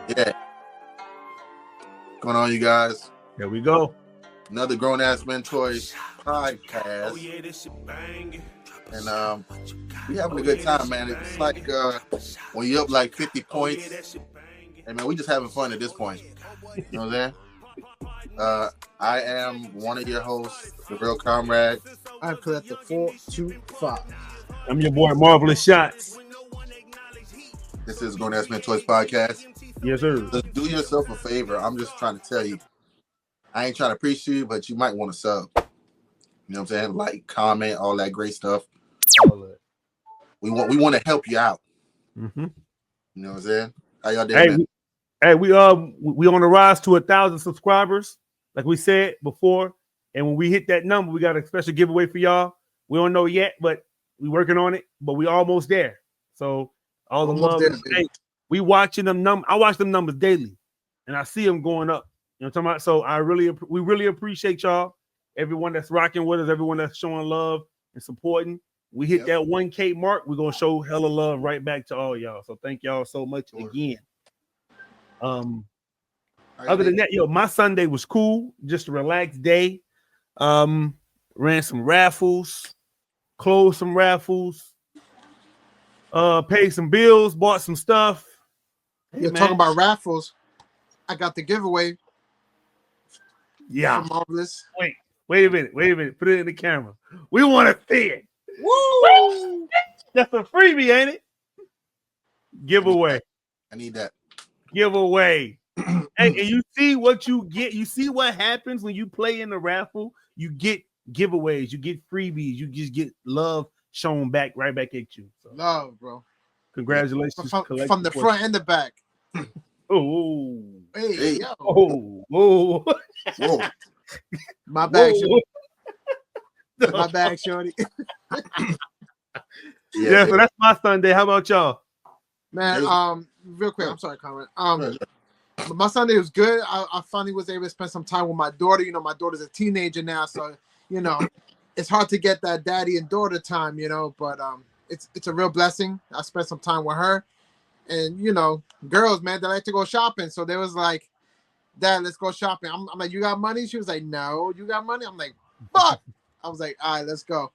Yeah. What's going on, you guys? Here we go. Another Grownassmentoyz podcast. And we having a good time, man. It's like when you're up like 50 points. Hey, man, we just having fun at this point. You know what I'm saying? I am one of your hosts, the real comrade. I'm Collectible 425. I'm your boy, Marvelous Shots. This is Grownassmentoyz podcast. Yes, sir. Just do yourself a favor. I'm just trying to tell you. I ain't trying to preach to you, but you might want to sub. You know what I'm saying? Like, comment, all that great stuff. We want to help you out. Mm-hmm. You know what I'm saying? How y'all doing? We on the rise to 1,000 subscribers, like we said before. And when we hit that number, we got a special giveaway for y'all. We don't know yet, but we working on it. But we almost there. So all the love. We watching them numbers. I watch them numbers daily, and I see them going up. You know what I'm talking about? So we really appreciate y'all, everyone that's rocking with us, everyone that's showing love and supporting. We hit that 1K mark. We're gonna show hella love right back to all y'all. So thank y'all so much again. Other than that, my Sunday was cool, just a relaxed day. Ran some raffles, closed some raffles, paid some bills, bought some stuff. You're talking about raffles. I got the giveaway. Yeah. Marvelous. Wait a minute. Put it in the camera. We want to see it. Woo! That's a freebie, ain't it? Giveaway. I need that. Giveaway. Hey, and you see what you get. You see what happens when you play in the raffle. You get giveaways. You get freebies. You just get love shown right back at you. So, love, bro. Congratulations. From the front and the back. Oh. Hey, yo. Oh. Whoa. My bag, shorty. My bag, shorty. Yeah, so that's my Sunday. How about y'all? Man, real quick, I'm sorry, comment. My Sunday was good. I finally was able to spend some time with my daughter. My daughter's a teenager now, so it's hard to get that daddy and daughter time, but it's a real blessing. I spent some time with her. And girls, man, they like to go shopping. So they was like, Dad, let's go shopping. I'm like, you got money? She was like, no. You got money? I'm like, fuck. I was like, all right, let's go.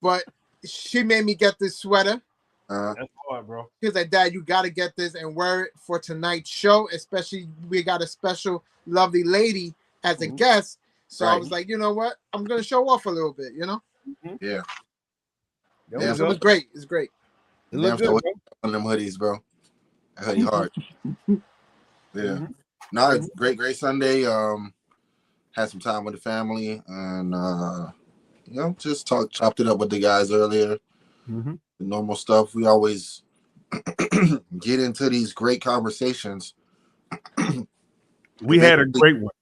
But she made me get this sweater. That's hard, bro. She was like, Dad, you got to get this and wear it for tonight's show. Especially we got a special lovely lady as a guest. So I was like, you know what? I'm going to show off a little bit, Yeah. Yeah, so it was great. It's great. It looks good, on them hoodies, bro. I hoodie hard. Yeah. No, it's great Sunday. Had some time with the family and just chopped it up with the guys earlier. Mm-hmm. The normal stuff. We always get into these great conversations. We had a great one.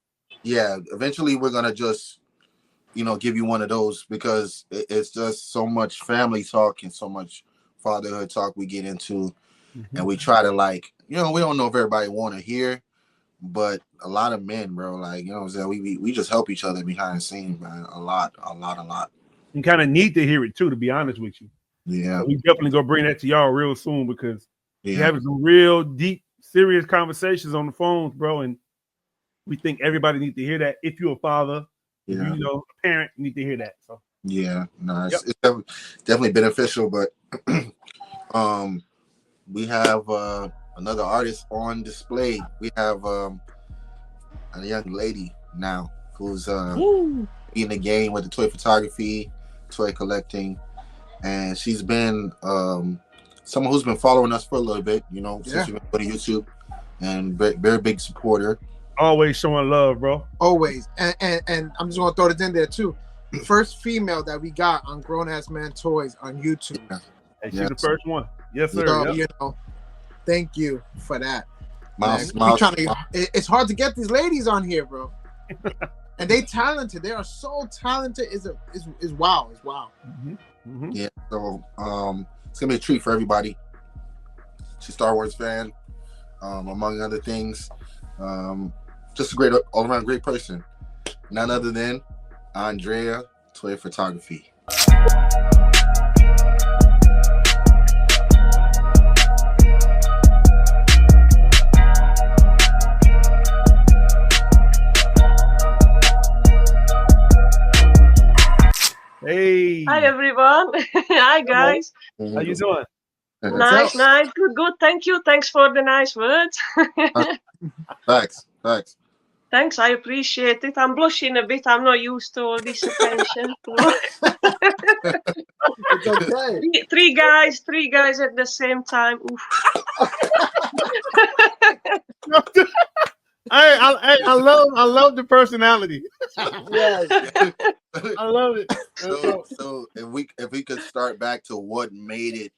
Yeah, eventually we're gonna just give you one of those because it's just so much family talk and so much fatherhood talk we get into. Mm-hmm. And we try to we don't know if everybody want to hear, but a lot of men, bro, what I'm saying, we just help each other behind the scenes, man, a lot. You kind of need to hear it too, to be honest with you. Yeah, so we definitely gonna bring that to y'all real soon because we're having some real deep, serious conversations on the phones, bro, and we think everybody needs to hear that. If you're a father, a parent, you need to hear that. So yeah, no, it's definitely beneficial, but we have another artist on display. We have a young lady now who's in the game with the Toyphotography, toy collecting, and she's been someone who's been following us for a little bit, since we've been on YouTube, and very big supporter. Always showing love, bro. Always, and I'm just gonna throw this in there too. First female that we got on Grownassmentoyz on YouTube. Hey, she's the first one. Yes, sir. So, thank you for that. It's hard to get these ladies on here, bro. And they talented. They are so talented. Is wow. It's wow. Mm-hmm. Mm-hmm. Yeah. So it's gonna be a treat for everybody. She's a Star Wars fan, among other things. Just a great all-around great person. None other than Andrea Toyphotograhy. Hi everyone. Hi guys. How you doing? Nice, nice, good, good. Thank you. Thanks for the nice words. Thanks. Thanks, I appreciate it. I'm blushing a bit. I'm not used to all this attention. It's okay. Three guys at the same time. Oof. I love the personality. Yes. I love it. So if we could start back to what made it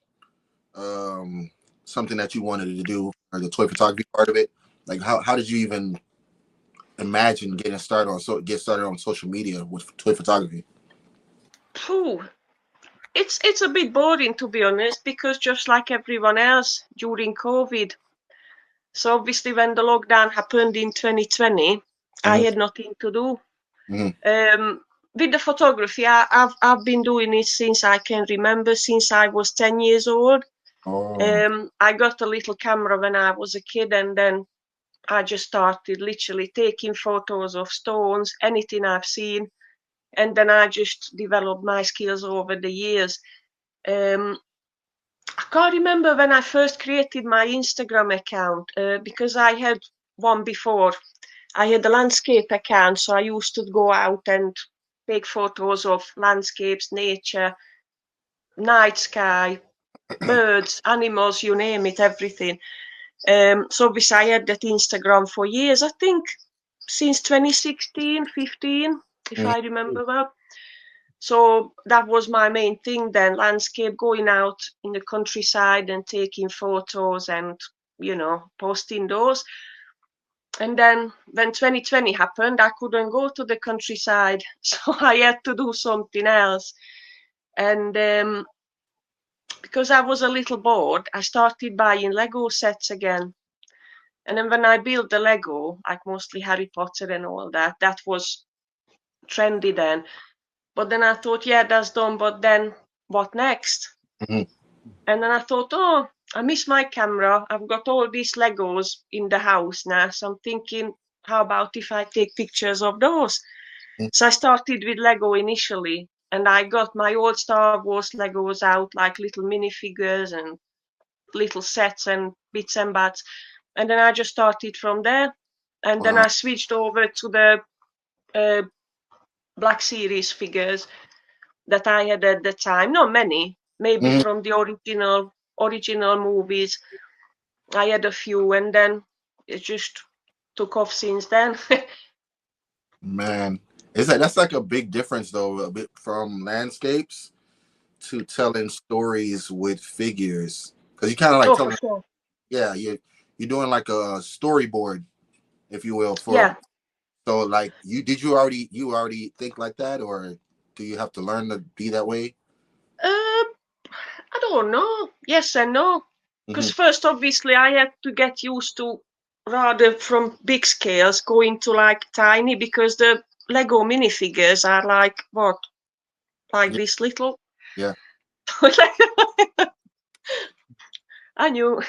something that you wanted to do, or the toy photography part of it, like how did you even imagine getting started on social media with toy photography? Phew. It's a bit boring, to be honest, because just like everyone else during COVID. So obviously when the lockdown happened in 2020, I had nothing to do. With the photography, I've been doing it since I can remember, since I was 10 years old. I got a little camera when I was a kid, and then I just started literally taking photos of stones, anything I've seen, and then I just developed my skills over the years. I can't remember when I first created my Instagram account, because I had one before. I had a landscape account, so I used to go out and take photos of landscapes, nature, night sky, birds, animals, you name it, everything. So obviously I had that Instagram for years, I think since 2016, 15, if I remember well. So that was my main thing then, landscape, going out in the countryside and taking photos and, you know, posting those. And then when 2020 happened, I couldn't go to the countryside, so I had to do something else. And because I was a little bored, I started buying Lego sets again. And then when I built the Lego, like mostly Harry Potter and all that, that was trendy then. But then I thought, yeah, that's done, but then what next? And then I thought, oh, I miss my camera. I've got all these Legos in the house now. So I'm thinking, how about if I take pictures of those? So I started with Lego initially, and I got my old Star Wars Legos out, like little minifigures and little sets and bits and bats. And then I just started from there. And then I switched over to the Black Series figures that I had at the time. Not many, maybe from the original movies. I had a few, and then it just took off since then. Man, that's like a big difference though, a bit from landscapes to telling stories with figures, because you kind of like telling, sure. Yeah, you're doing like a storyboard, if you will, for Yeah. So like you already think like that, or do you have to learn to be that way? I don't know. Yes and no. Because first, obviously, I had to get used to rather from big scales going to like tiny, because the Lego minifigures are like what? Like this little? Yeah. I knew.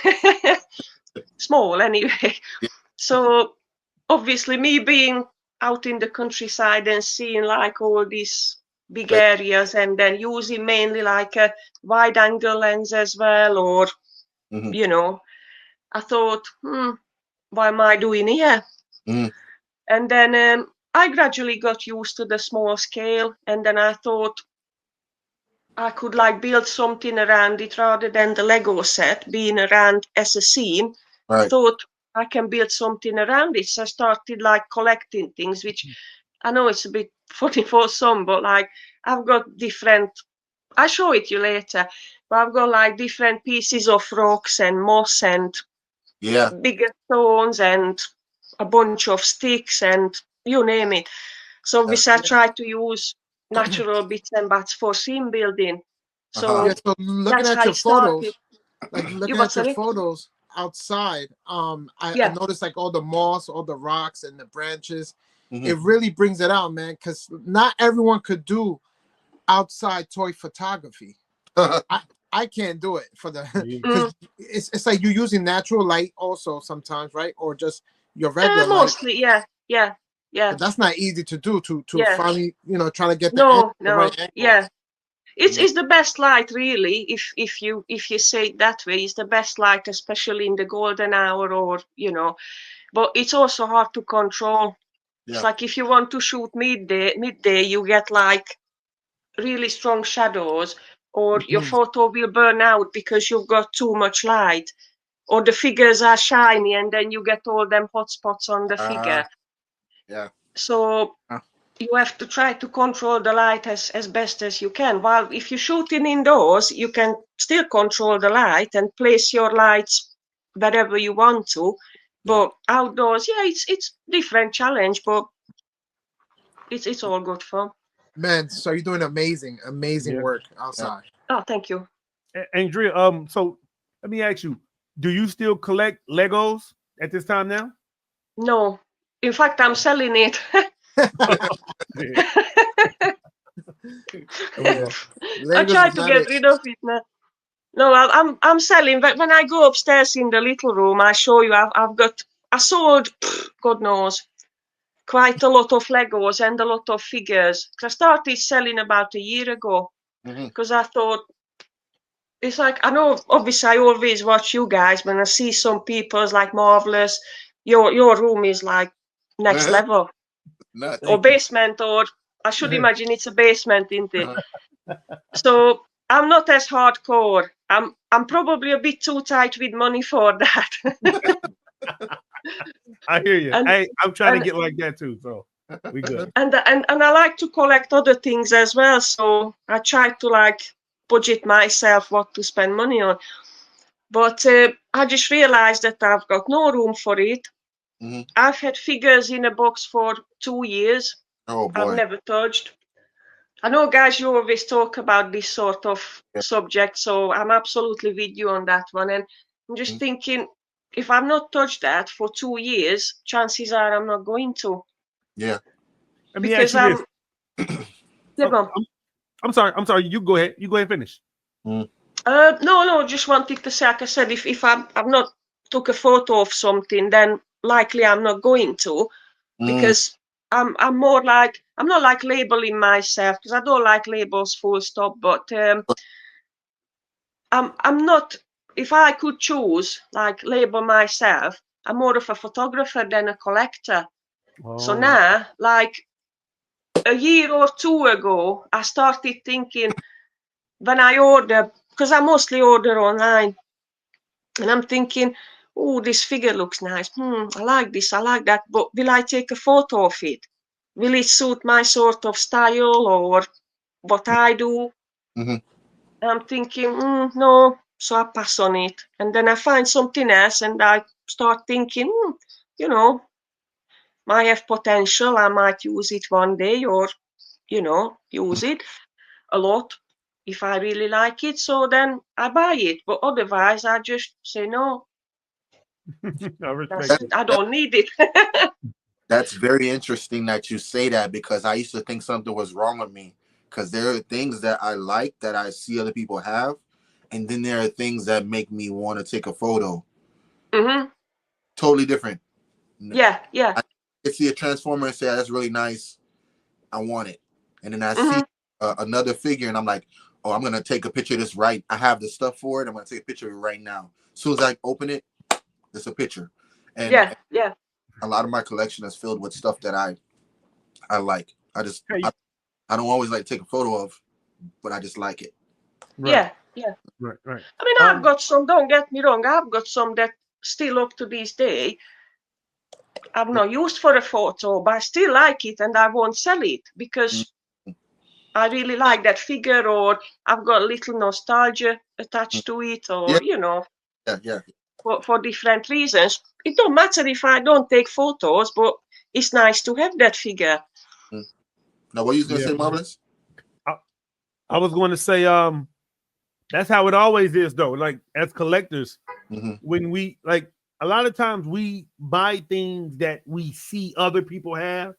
Small anyway. Yeah. So obviously me being out in the countryside and seeing like all these big areas, and then using mainly like a wide angle lens as well, or you know, I thought, what am I doing here? And then I gradually got used to the small scale, and then I thought I could like build something around it rather than the Lego set being around as a scene. I thought I can build something around it. So I started like collecting things, which I know it's a bit funny for some, but like I've got different, I'll show it you later, but I've got like different pieces of rocks and moss and bigger stones and a bunch of sticks and you name it. So obviously I try to use natural bits and bats for scene building. So, so looking at your photos, like looking at your photos outside, I noticed like all the moss, all the rocks and the branches. It really brings it out, man, because not everyone could do outside toy photography. I can't do it for the because it's like you're using natural light also sometimes, right? Or just your regular mostly, light. Yeah. But that's not easy to do to finally, try to get the no, right angle. It's the best light, really. If you say it that way, it's the best light, especially in the golden hour, or But it's also hard to control. Yeah. It's like if you want to shoot midday, you get like really strong shadows, or your photo will burn out because you've got too much light, or the figures are shiny, and then you get all them hot spots on the figure. Yeah. So you have to try to control the light as best as you can. While if you're shooting indoors, you can still control the light and place your lights wherever you want to. But outdoors, it's different challenge, but it's all good fun. Man, so you're doing amazing work outside. Oh, thank you. Andrea, so let me ask you, do you still collect Legos at this time now? No. In fact, I'm selling it. I try to get rid of it now. No, I'm selling. But when I go upstairs in the little room, I show you. I sold, God knows, quite a lot of Legos and a lot of figures. I started selling about a year ago because I thought it's like, I know obviously I always watch you guys. When I see some people, it's like marvelous. Your room is like next level. Or basement, or I should imagine it's a basement, isn't it? So I'm not as hardcore. I'm probably a bit too tight with money for that. I hear you. I'm trying to get like that too, so we good. And I like to collect other things as well, so I try to like budget myself what to spend money on. But I just realized that I've got no room for it. I've had figures in a box for 2 years. Oh boy. I've never touched. I know, guys, you always talk about this sort of subject, so I'm absolutely with you on that one. And I'm just thinking, if I've not touched that for 2 years, chances are I'm not going to. Yeah. Let me ask you this. I'm sorry. You go ahead. And finish. No. Just wanted to say, like I said, if I've not took a photo of something, then likely I'm not going to, because I'm more like, I'm not like labeling myself, because I don't like labels full stop, but I'm not, if I could choose, like label myself, I'm more of a photographer than a collector. So now, like a year or two ago, I started thinking, when I order, because I mostly order online, and I'm thinking, oh, this figure looks nice. I like this, I like that, but will I take a photo of it? Will it suit my sort of style or what I do? I'm thinking, no, so I pass on it. And then I find something else, and I start thinking, might have potential. I might use it one day, or, use it a lot if I really like it. So then I buy it. But otherwise, I just say no. I don't need it. That's very interesting that you say that, because I used to think something was wrong with me, because there are things that I like that I see other people have, and then there are things that make me want to take a photo. Totally different. Yeah. I see a transformer and say, that's really nice, I want it. And then I see another figure and I'm like, oh, I'm going to take a picture of this right. I have the stuff for it. I'm going to take a picture of it right now. As soon as I open it, there's a picture. And yeah. A lot of my collection is filled with stuff that I like. I don't always like to take a photo of, but I just like it. Right. Yeah. Right. I mean, I've got some, don't get me wrong, I've got some that still up to this day I've not used for a photo, but I still like it and I won't sell it because I really like that figure, or I've got a little nostalgia attached to it, or, Yeah. For different reasons. It don't matter if I don't take photos, but it's nice to have that figure. Now, what are you going to say, Marvelous? I was going to say, that's how it always is, though. Like, as collectors, when we, like, a lot of times we buy things that we see other people have.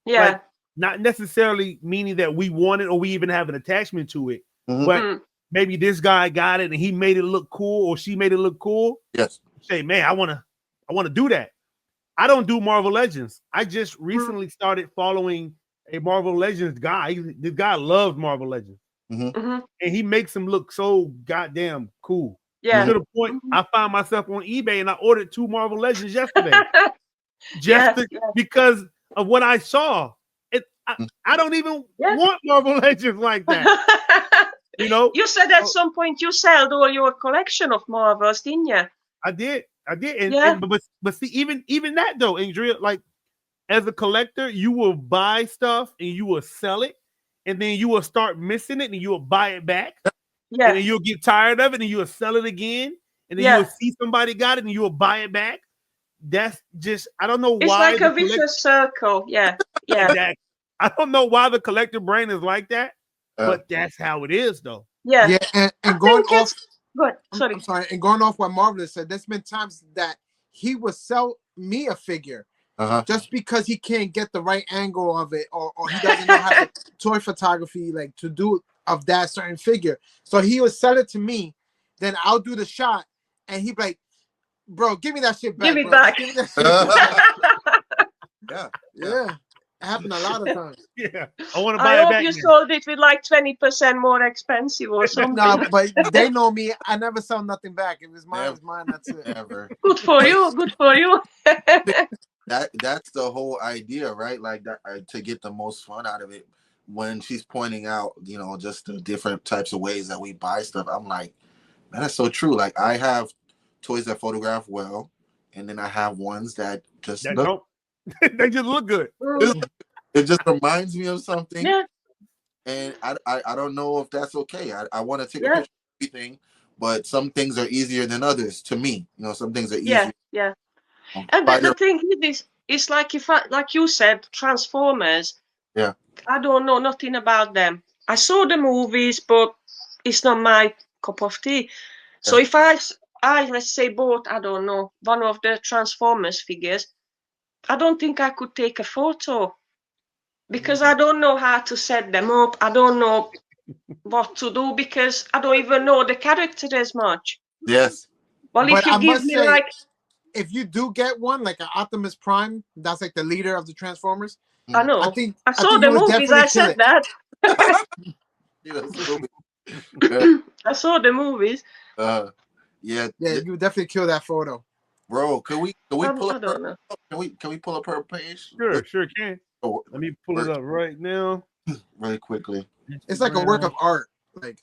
Yeah. Like, not necessarily meaning that we want it or we even have an attachment to it, but maybe this guy got it and he made it look cool, or she made it look cool. Yes. Say, man, I want to do that. I don't do Marvel Legends. I just recently started following a Marvel Legends guy. This guy loves Marvel Legends. and he makes them look so goddamn cool. Yeah. To the point, I found myself on eBay and I ordered 2 Marvel Legends yesterday, because of what I saw. I don't even want Marvel Legends like that. You know, you said at some point you sold all your collection of Marvels, didn't you? I did, and but see, even that though, Andrea, like as a collector, you will buy stuff and you will sell it, and then you will start missing it and you will buy it back, and then you'll get tired of it and you will sell it again, and then you will see somebody got it and you will buy it back. That's just, I don't know why. It's like a vicious circle. Yeah. Exactly. I don't know why the collector brain is like that, but that's how it is, though. Yeah, and going off. Sorry. I'm sorry. And going off what Marvelous said, there's been times that he would sell me a figure just because he can't get the right angle of it, or he doesn't know how to toy photography like to do of that certain figure. So he would sell it to me, then I'll do the shot, and he'd be like, "Bro, give me that shit back. Give me back." Give me that shit back. Yeah. It happened a lot of times. Yeah, I want to buy it back. I hope you sold it with like 20% more expensive or something. No, but they know me. I never sell nothing back. If it's mine, it's mine. That's it. Never. Good for you. Good for you. That's the whole idea, right? Like that, to get the most fun out of it. When she's pointing out, you know, just the different types of ways that we buy stuff, I'm like, man, that's so true. Like I have toys that photograph well, and then I have ones that just look. They just look good. It just reminds me of something. Yeah. And I don't know if that's okay. I want to take a picture of everything, but some things are easier than others to me. You know, some things are easier. Yeah. And the thing is, it's like like you said, Transformers. Yeah. I don't know nothing about them. I saw the movies, but it's not my cup of tea. Yeah. So if I let's say bought, I don't know, one of the Transformers figures, I don't think I could take a photo because I don't know how to set them up. I don't know what to do because I don't even know the character as much. Yes. Well, if you give me like, if you do get one like an Optimus Prime, that's like the leader of the Transformers. I know. I saw the movies. I said that. I saw the movies. Yeah, you would definitely kill that photo. Bro, can we pull up her? Can we pull up her page? Sure can. Let me pull it up right now. Really quickly. It's like a work of art. Like,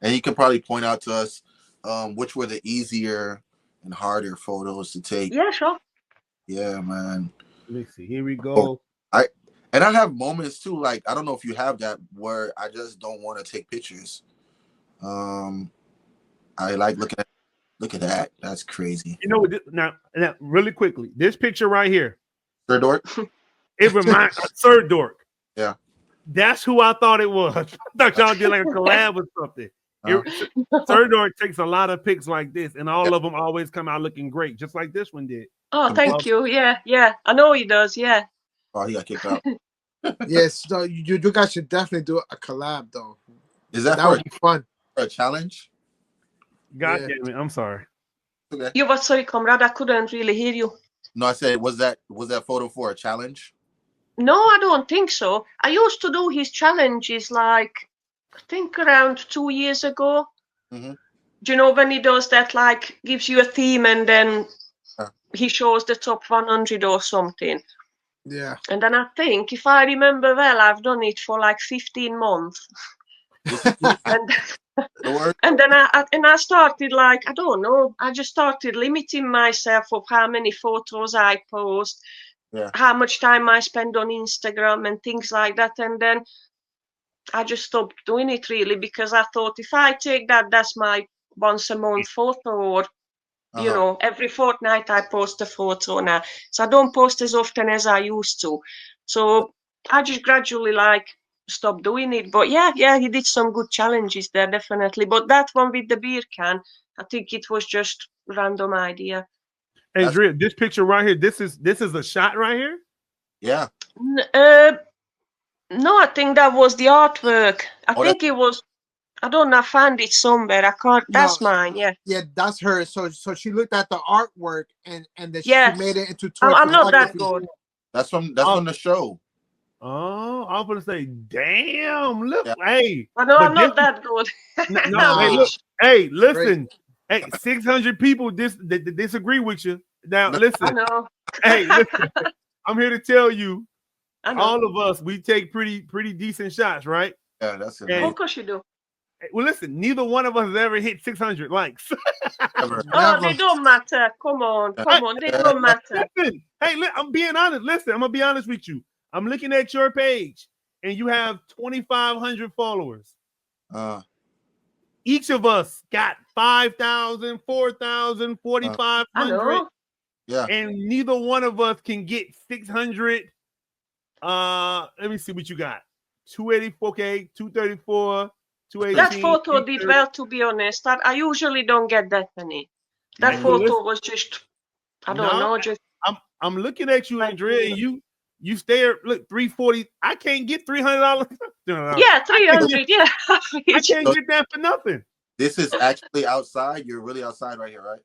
and you can probably point out to us which were the easier and harder photos to take. Yeah, sure. Yeah, man. Let's see. Here we go. I have moments too, like I don't know if you have that, where I just don't want to take pictures. I like looking at. Look at that. That's crazy. You know, now really quickly, this picture right here. Sir Dork? It reminds Sir Dork. Yeah. That's who I thought it was. I thought y'all did like a collab or something. Sir Dork takes a lot of pics like this, and all of them always come out looking great, just like this one did. Oh, thank you. Yeah. I know he does, yeah. Oh, he got kicked out. Yes, so you guys should definitely do a collab, though. Is that would be fun? For a challenge? God damn it! I'm sorry. Okay. You were sorry, comrade. I couldn't really hear you. No, I said, was that photo for a challenge? No, I don't think so. I used to do his challenges like I think around 2 years ago. Do you know when he does that? Like gives you a theme and then he shows the top 100 or something. Yeah. And then I think, if I remember well, I've done it for like 15 months. And then I started like, I don't know, I just started limiting myself of how many photos I post, how much time I spend on Instagram and things like that. And then I just stopped doing it really because I thought if I take that's my once a month photo, or you know, every fortnight I post a photo now. So I don't post as often as I used to. So I just gradually like stop doing it. But yeah, he did some good challenges there, definitely. But that one with the beer can, I think it was just random idea. Hey, Andrea, this picture right here, this is a shot right here? Yeah. No, I think that was the artwork. I think it was, I don't know, I found it somewhere. I can't, that's mine, yeah. Yeah, that's her. So she looked at the artwork and then she made it into I'm not that good. That's from the show. Oh, I'm gonna say, damn, look, Yeah. hey. I know But I'm not that good. no, hey, look, Nah. hey, Great. listen, hey, 600 people disagree with you. Now, No. I listen, know. hey, listen, I'm here to tell you, I know. all of us, we take pretty decent shots, right? Yeah, that's And amazing. Of course you do. well, listen, neither one of us has ever hit 600 likes. Ever. Oh, Never. they don't matter. Come on, come on. They don't matter. Listen, hey, I'm being honest. Listen, I'm gonna be honest with you. I'm looking at your page, and you have 2,500 followers. Each of us got 5,000, 4,000, I 4,500, know. yeah. and neither one of us can get 600. Let me see what you got. 284, okay, 234, That 218, photo did well, to be honest. I usually don't get that many. That Hey, well, listen, photo was just, I don't no, know, just I'm looking at you, like, Andrea, and you stare. Look, 340. I can't get $300. No, yeah, 300. Yeah, I can't So get that for nothing. this is actually outside. You're really outside right here, right?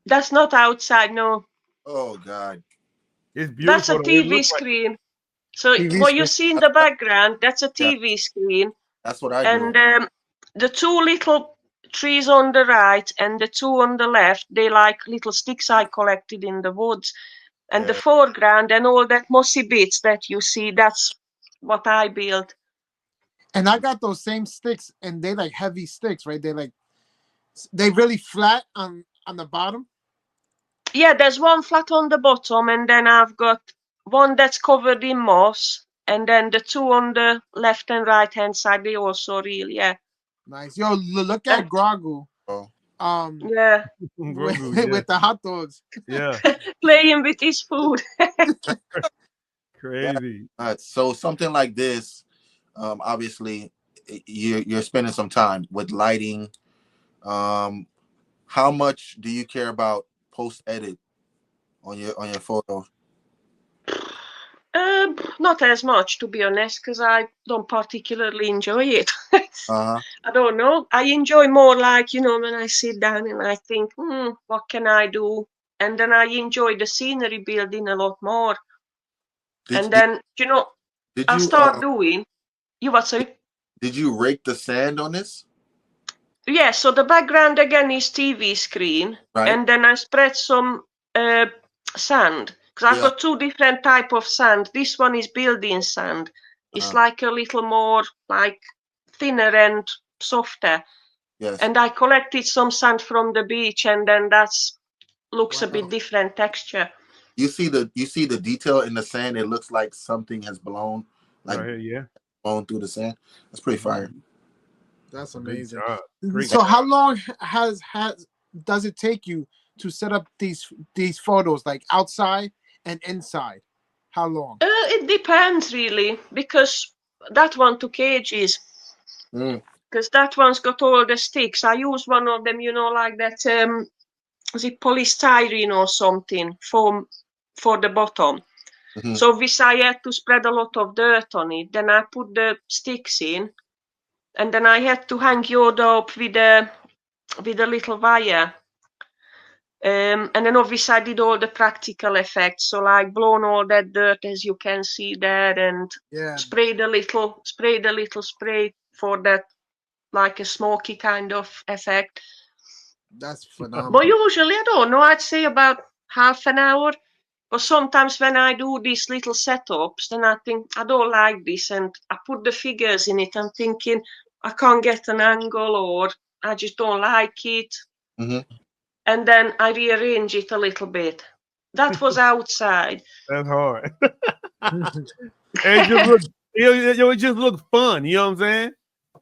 that's not outside. No, Oh God. It's that's a beautiful though. It TV looks like screen. So TV what you screen. see in the background, that's a Yeah, TV screen, that's what I do. and the two little trees on the right and the two on the left, they like little sticks I collected in the woods. And the Yeah. foreground and all that mossy bits that you see, that's what I built. And I got those same sticks, and they like heavy sticks, right? They really flat on the bottom. Yeah, there's one flat on the bottom, and then I've got one that's covered in moss, and then the two on the left and right hand side, they also real, yeah. Nice. Yo, look And at Grogu. Oh. yeah, With, Grogu, yeah. with the hot dogs. Yeah. playing with his food. Yeah. Crazy. So something like this, obviously, you're spending some time with lighting. How much do you care about post edit on your photo? Not as much, to be honest, because I don't particularly enjoy it. Uh huh. I don't know. I enjoy more like, when I sit down and I think, what can I do? And then I enjoy the scenery building a lot more. Did And did, then, did I you start doing, you what, sorry? did you rake the sand on this? Yeah, so the background again is TV screen. Right. And then I spread some sand. Because I've Yeah. got two different type of sand. This one is building sand. It's like a little more like thinner and softer. Yes. And I collected some sand from the beach, and then that's looks a Wow. bit different texture. You see the detail in the sand. It looks like something has blown, like Right here, yeah. blown through the sand. That's pretty fire. That's Great amazing. job. Great So job. how long does it take you to set up these photos, like outside and inside? How long? It depends really, because that one took ages. Mm. Because that one's got all the sticks. I use one of them, like that. Is it polystyrene or something for the bottom? Mm-hmm. So obviously I had to spread a lot of dirt on it. Then I put the sticks in, and then I had to hang yoda up with a little wire. And then obviously I did all the practical effects, so like blown all that dirt as you can see there, and Yeah, sprayed a little spray for that, like a smoky kind of effect. that's But phenomenal. usually I don't know, I'd say about half an hour. But sometimes when I do these little setups, then I think I don't like this, and I put the figures in it. I'm thinking I can't get an angle, or I just don't like it. Mm-hmm. And then I rearrange it a little bit. That was outside. That's hard. It just looks fun. You know what I'm saying?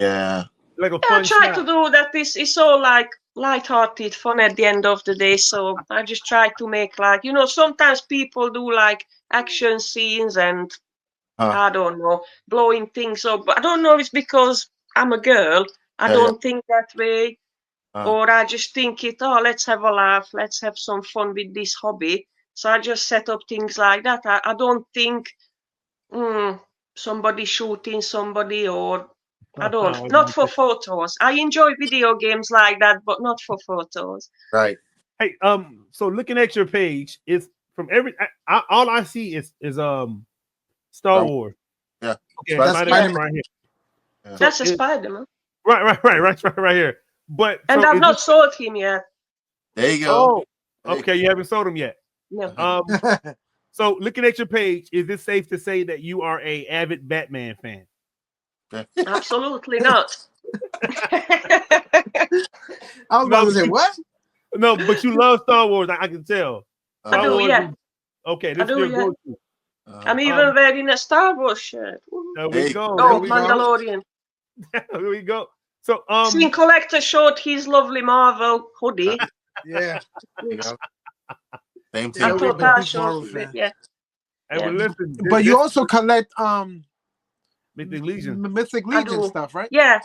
Yeah. Like a Yeah, I fun try shot. to do that. It's all like light-hearted fun at the end of the day. So I just try to make like, sometimes people do like action scenes and I don't know, blowing things up. But I don't know if it's because I'm a girl. I Yeah. don't think that way. Or I just think let's have a laugh. Let's have some fun with this hobby. So I just set up things like that. I don't think somebody shooting somebody, or I don't. Not for photos. I enjoy video games like that, but not for photos. Right. Hey, so looking at your page, it's from all I see is Star Wars. Yeah. Okay, That's Spider-Man. right here. Yeah. That's a Spider-Man. Right here. But and I've not sold him yet. There you go. Oh, okay. You haven't sold him yet. No. So looking at your page, is it safe to say that you are a avid Batman fan? Absolutely not. I was about to say what? No, but you love Star Wars. I can tell. I do, yeah. Okay, this is your go-to. I'm even wearing a Star Wars shirt. There we go. Oh, Mandalorian. There we go. So, Seen Collector showed his lovely Marvel hoodie. Yeah. Same I thought I showed it. Yeah. Hey, but listen. But you also collect Mythic Legion. Mythic Legion stuff, right? Yeah.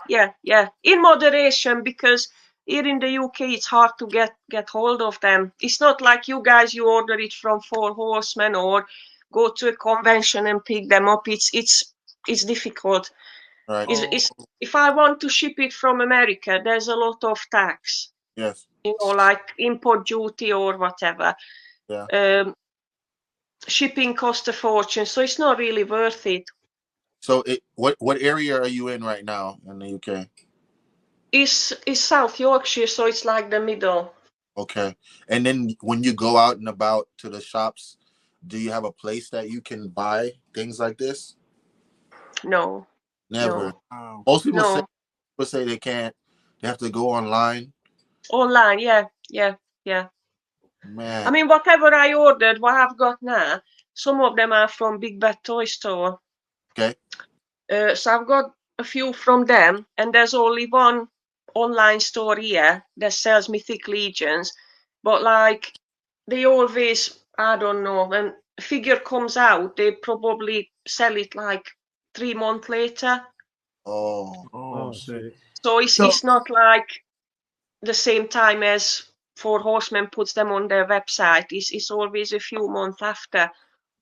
In moderation, because here in the UK it's hard to get hold of them. It's not like you guys, you order it from Four Horsemen or go to a convention and pick them up. It's difficult. Right. If I want to ship it from America, there's a lot of tax. Yes. You know, like import duty or whatever. Yeah. Shipping costs a fortune, so it's not really worth it. So what area are you in right now in the UK? It's South Yorkshire, so it's like the middle. Okay. And then when you go out and about to the shops, do you have a place that you can buy things like this? No. Never. No. Most people say they can't. They have to go online. Online, yeah. Man. I mean, whatever I ordered, what I've got now, some of them are from Big Bad Toy Store. Okay. So I've got a few from them, and there's only one online store here that sells Mythic Legions. But like, they always, I don't know, when a figure comes out, they probably sell it like 3 months later. Oh shit. So it's not like the same time as Four Horsemen puts them on their website. It's always a few months after.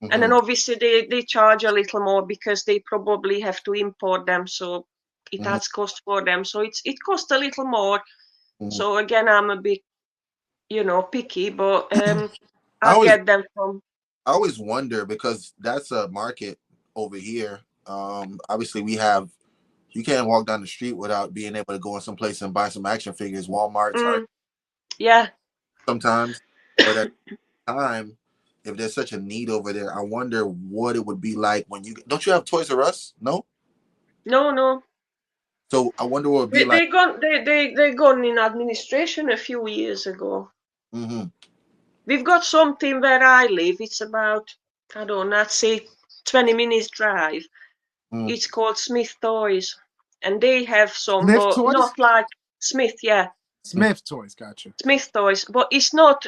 Mm-hmm. And then obviously they charge a little more because they probably have to import them, so it adds cost for them. So it costs a little more. So again, I'm a bit, picky, but I get them from. I always wonder, because that's a market over here. Obviously you can't walk down the street without being able to go in some place and buy some action figures. Walmart, yeah. Sometimes, but at the time, if there's such a need over there, I wonder what it would be like when you don't you have Toys R Us? No. So I wonder what it would be like. They gone in administration a few years ago. Mm-hmm. We've got something where I live. It's about, I don't know, I'd say 20 minutes drive. It's called Smith Toys, and they have some, but not like Smith. Yeah. Smith Toys, gotcha. Smith Toys, but it's not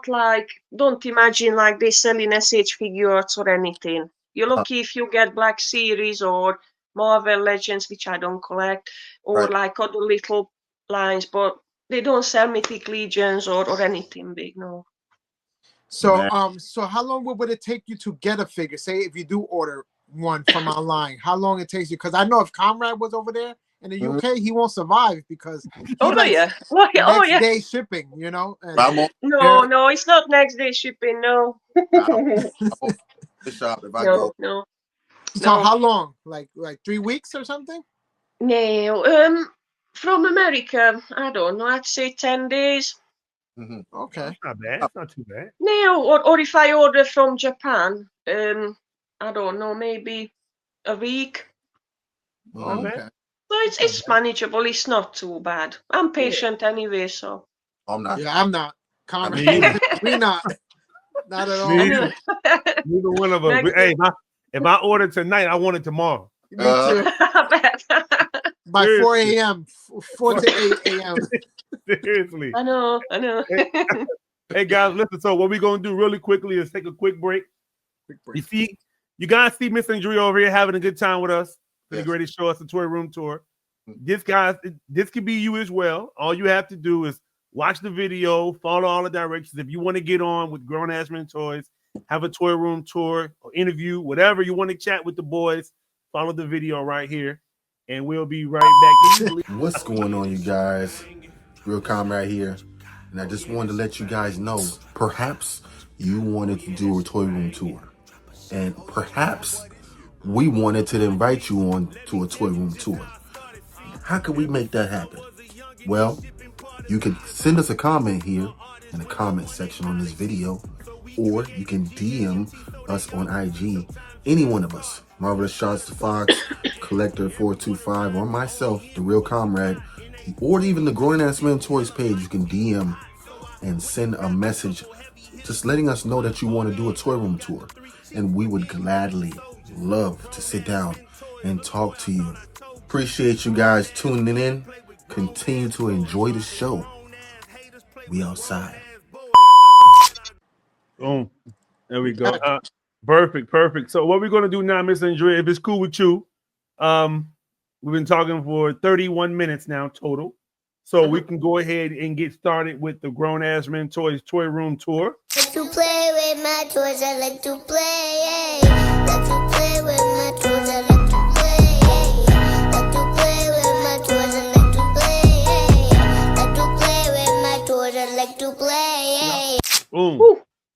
like, don't imagine like they selling SH figures or anything. You're lucky if you get Black Series or Marvel Legends, which I don't collect, or like other little lines, but they don't sell Mythic Legions or anything big, no. So so how long would it take you to get a figure? Say if you do order one from online, how long it takes you? Because I know if Conrad was over there in the UK, he won't survive because next day shipping, No, it's not next day shipping. No. The shop if I go. No. So how long? Like 3 weeks or something? No. From America, I don't know. I'd say 10 days. Mm-hmm. Okay. That's not bad. It's not too bad. No, or if I order from Japan, I don't know, maybe a week. Okay. So it's manageable. It's not too bad. I'm patient anyway, so. I'm not. Yeah, I'm not. Conrad, we're not. Not at all. Neither one of us. Hey, if I order tonight, I want it tomorrow. Me too. By 4 a.m. 4 to 8 a.m. Seriously. I know. Hey guys, listen. So what we're gonna do really quickly is take a quick break. You guys see Miss Andrea over here having a good time with us. Yes. Ready to show us the toy room tour. This could be you as well. All you have to do is watch the video, follow all the directions. If you want to get on with Grownassmentoyz, have a toy room tour or interview, whatever you want to chat with the boys, follow the video right here, and we'll be right back. What's going on, you guys? Real Comrade here, and I just wanted to let you guys know, perhaps you wanted to do a toy room tour, and perhaps we wanted to invite you on to a toy room tour. How could we make that happen? Well, you can send us a comment here in the comment section on this video, or you can DM us on IG, any one of us, Marvelous Shots the Fox, Collector 425, or myself, The Real Comrade, or even the Grownassmentoyz page. You can DM and send a message just letting us know that you want to do a toy room tour, and we would gladly love to sit down and talk to you. Appreciate you guys tuning in. Continue to enjoy the show. We outside. Boom. There we go. Perfect. So what we're gonna do now, Mr. Andrea, if it's cool with you, we've been talking for 31 minutes now total. So we can go ahead and get started with the Grownassmentoyz toy room tour. I like to play with my toys. I like to play. Like to play with my toys. I like to play. Like to play with my toys. I like to play. Like to play with my toys. I like to play. Boom.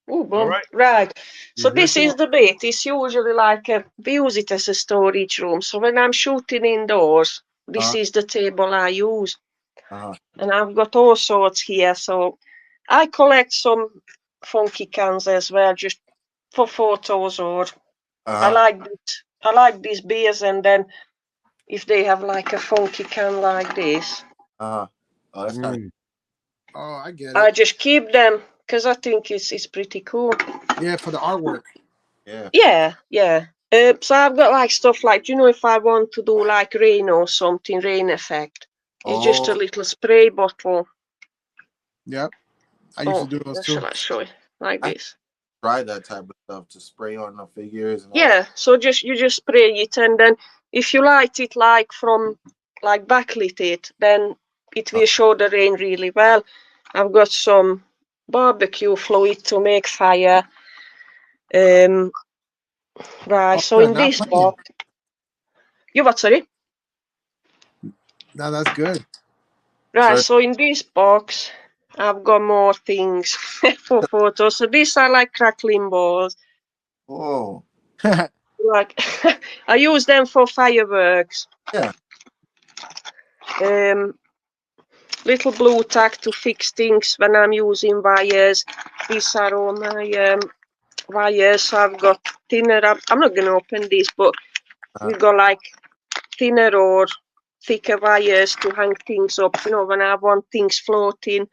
Boom. All right. Right. So this is the bit. It's usually like we use it as a storage room. So when I'm shooting indoors, this is the table I use. And I've got all sorts here. So I collect some funky cans as well, just for photos, or I like these beers, and then if they have like a funky can like this, Oh, that's kind of. Oh, I get it. I just keep them because I think it's pretty cool. Yeah, for the artwork. Yeah. So I've got like stuff like, you know, if I want to do like rain or something, rain effect, it's just a little spray bottle. Yep. I used to do those too. Shall I show you like this? Try that type of stuff to spray on the figures. And yeah, so you just spray it, and then if you light it like from like backlit it, then it will show the rain really well. I've got some barbecue fluid to make fire. Right, so in this box, you what? Sorry. No, that's good. Right, so in this box, I've got more things for photos. So these are like crackling balls. Oh. Like I use them for fireworks. Yeah. Little blue tack to fix things when I'm using wires. These are all my wires. So I've got thinner. I'm not going to open this, but we've got like thinner or thicker wires to hang things up. You know, when I want things floating.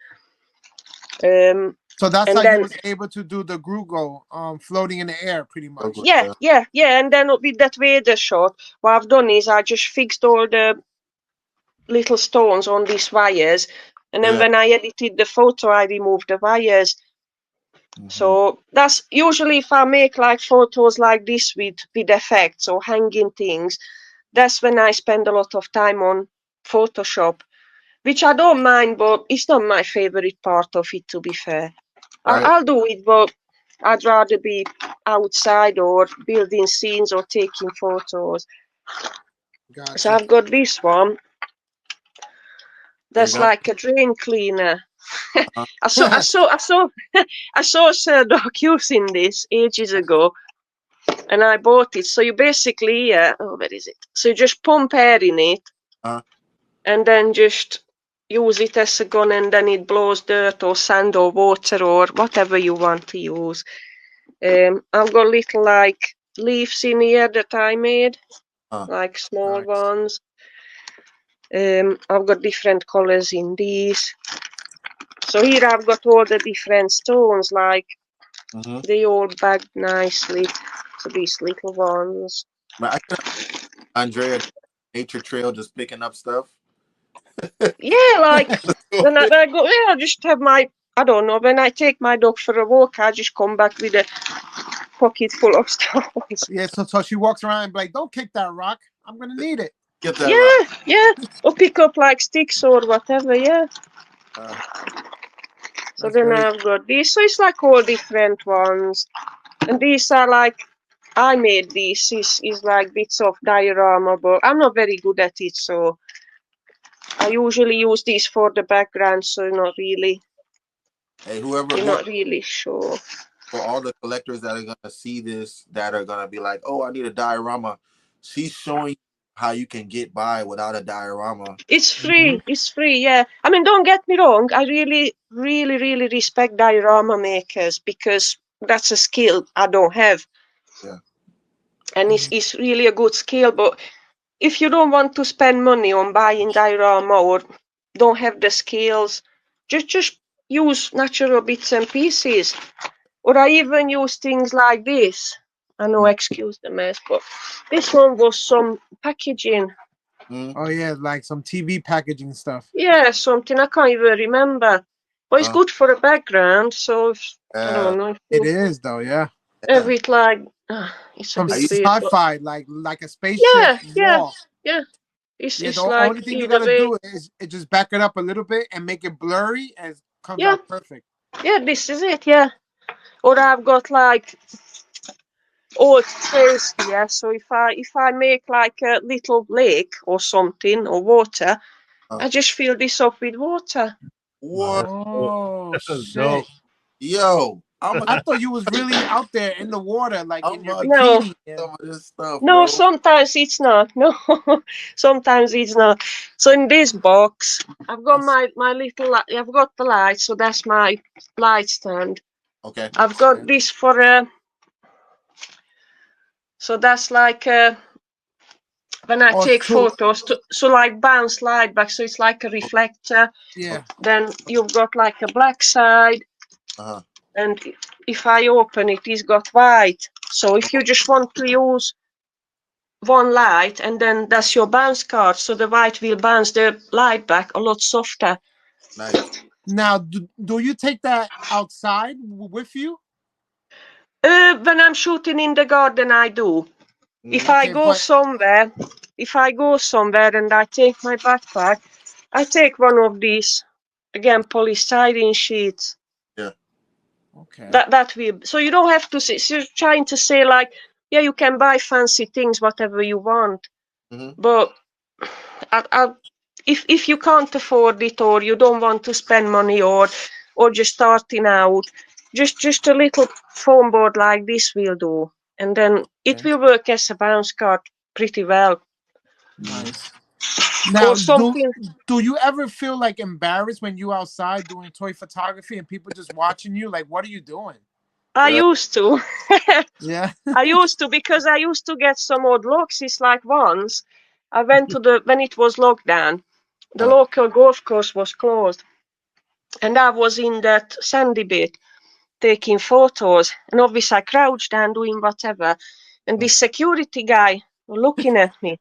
So that's how you was able to do the Grugo, floating in the air, pretty much. Yeah. And then with that Vader shot, what I've done is I just fixed all the little stones on these wires, and then when I edited the photo, I removed the wires. So that's usually if I make like photos like this with effects or hanging things, that's when I spend a lot of time on Photoshop, which I don't mind, but it's not my favorite part of it, to be fair. I'll do it, but I'd rather be outside or building scenes or taking photos. Gotcha. So I've got this one. That's like a drain cleaner. I saw Sir Doc using this ages ago, and I bought it. So you basically, where is it? So you just pump air in it, and then just use it as a gun, and then it blows dirt or sand or water or whatever you want to use. I've got little like leaves in here that I made, like small ones. I've got different colors in these. So here I've got all the different stones, like they all bagged nicely. So these little ones. Andrea, nature trail, just picking up stuff. Yeah, like when I go, I just have my, I don't know, when I take my dog for a walk, I just come back with a pocket full of stones. Yeah, so she walks around and be like, don't kick that rock. I'm going to need it. Get that rock. Yeah. Or pick up like sticks or whatever, So then I've got these. So it's like all different ones. And these are like, I made these. Is like bits of diorama, but I'm not very good at it. So I usually use these for the background. So you're not really, hey, whoever you're not really sure. for all the collectors that are gonna see this, that are gonna be like, "Oh, I need a diorama," she's showing how you can get by without a diorama. It's free. It's free. Yeah. I mean, don't get me wrong. I really, really, really respect diorama makers because that's a skill I don't have. Yeah. And it's really a good skill. But if you don't want to spend money on buying diorama or don't have the skills, just use natural bits and pieces. Or I even use things like this. I know, excuse the mess, but this one was some packaging. Oh yeah, like some TV packaging stuff. Yeah, something I can't even remember. But it's good for a background, so I don't know. It is though, yeah. Have it like it's a Some bit weird. sci-fi, like a spaceship wall. Yeah. Yeah, It's the like only thing you either gotta way. do is just back it up a little bit and make it blurry, and it comes Yeah, out perfect. yeah, this is it. Yeah. Or I've got like old trays here, so if I make like a little lake or something or water, I just fill this up with water. What? Oh shit! Dope. Yo, I thought you was really out there in the water, like I'm in your about to No, bikini. some of this stuff, no, bro. sometimes it's not. No, sometimes it's not. So in this box, I've got my little. I've got the light, so that's my light stand. Okay. I've got this for a. So that's like when I take photos, so like bounce light back, so it's like a reflector. Yeah. Then you've got like a black side, and if I open it, it's got white. So if you just want to use one light, and then that's your bounce card, so the white will bounce the light back a lot softer. Nice. Now, do you take that outside with you? When I'm shooting in the garden, I do. If I go somewhere, and I take my backpack, I take one of these, again, polystyrene sheets. Yeah. Okay. That will. So you don't have to say. So you're trying to say like, yeah, you can buy fancy things, whatever you want, but if you can't afford it or you don't want to spend money or just starting out, just a little foam board like this will do, and then it will work as a bounce card pretty well. Nice. Now, Or something. do you ever feel like embarrassed when you outside doing toy photography and people just watching you? Like, what are you doing? I used to. Yeah. I used to, because I used to get some odd looks. It's like once I went to when it was lockdown, the local golf course was closed, and I was in that sandy bit taking photos, and obviously I crouched down doing whatever, and this security guy was looking at me,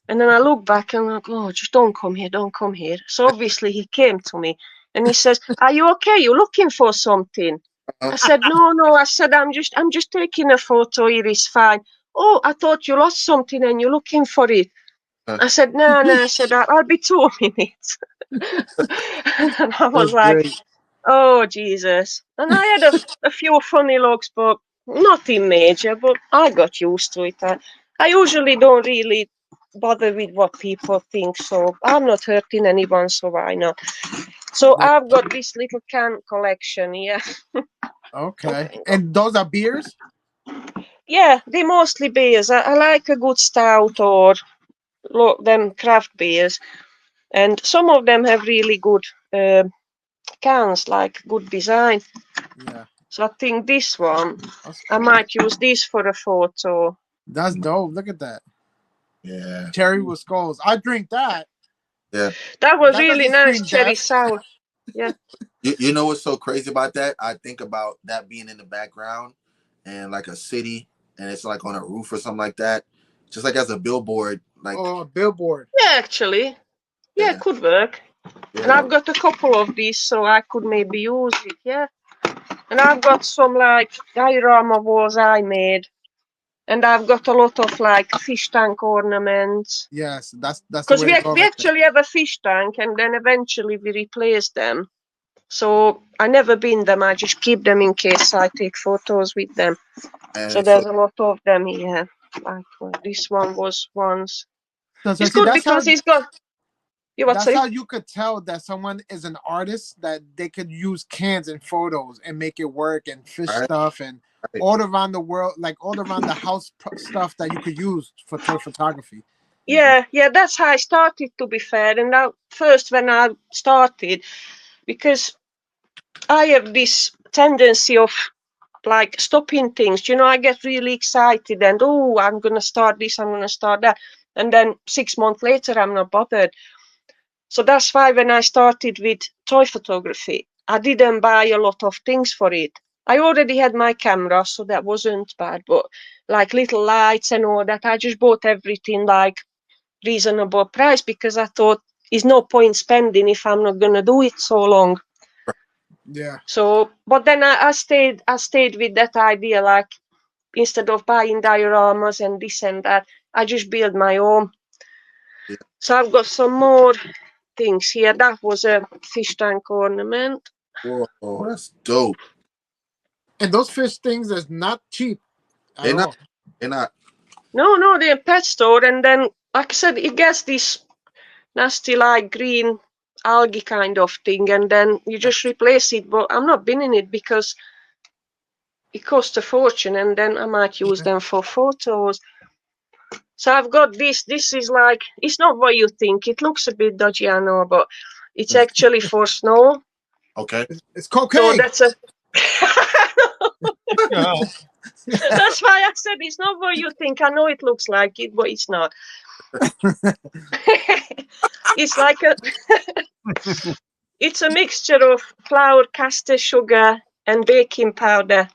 and then I look back and I'm like, oh, just don't come here. So obviously he came to me and he says, are you okay? You looking for something? I said, no. I said, I'm just taking a photo. It is fine. Oh, I thought you lost something and you're looking for it. I said, no. I said, I'll be 2 minutes. And I was like, oh, Jesus. And I had a few funny looks, but nothing major, but I got used to it. I usually don't really bother with what people think, so I'm not hurting anyone, so why not? So I've got this little can collection here. Okay. And those are beers? Yeah, they're mostly beers. I like a good stout or them craft beers. And some of them have really good cans, like good design. Yeah. So I think this one, I might use this for a photo. That's dope. Look at that. Yeah. Cherry with skulls. I drink that. Yeah. That was really nice, cherry sour. Yeah. You know what's so crazy about that? I think about that being in the background and like a city, and it's like on a roof or something like that. Just like as a billboard. Like, a billboard. Yeah, actually. Yeah, could work. Yeah. And I've got a couple of these, so I could maybe use it, yeah. And I've got some like diorama walls I made. And I've got a lot of like fish tank ornaments. Yes, that's because we actually have a fish tank, and then eventually we replace them. So I never bin them. I just keep them in case I take photos with them. So there's a lot of them here. Like this one was once. It's good because it's got. That's how you could tell that someone is an artist, that they could use cans and photos and make it work, and fish stuff and all around the world, like all around the house stuff that you could use for toy photography. Yeah, that's how I started, to be fair. And now, first when I started, because I have this tendency of like stopping things, I get really excited and I'm gonna start this, I'm gonna start that, and then 6 months later I'm not bothered. So that's why when I started with toy photography, I didn't buy a lot of things for it. I already had my camera, so that wasn't bad, but like little lights and all that, I just bought everything like reasonable price, because I thought there's no point spending if I'm not gonna do it so long. Yeah. So, but then I stayed with that idea, like instead of buying dioramas and this and that, I just build my own. Yeah. So I've got some more things here. That was a fish tank ornament. Whoa, that's dope. And those fish things is not cheap at all. They're not. No, they're a pet store, and then like I said, it gets this nasty like green algae kind of thing, and then you just replace it. But I'm not binning it because it costs a fortune, and then I might use them for photos. So I've got this. This is like, it's not what you think. It looks a bit dodgy, I know, but it's actually for snow. Okay. It's cocaine. So that's a. That's why I said it's not what you think. I know it looks like it, but it's not. It's like it's a mixture of flour, caster sugar, and baking powder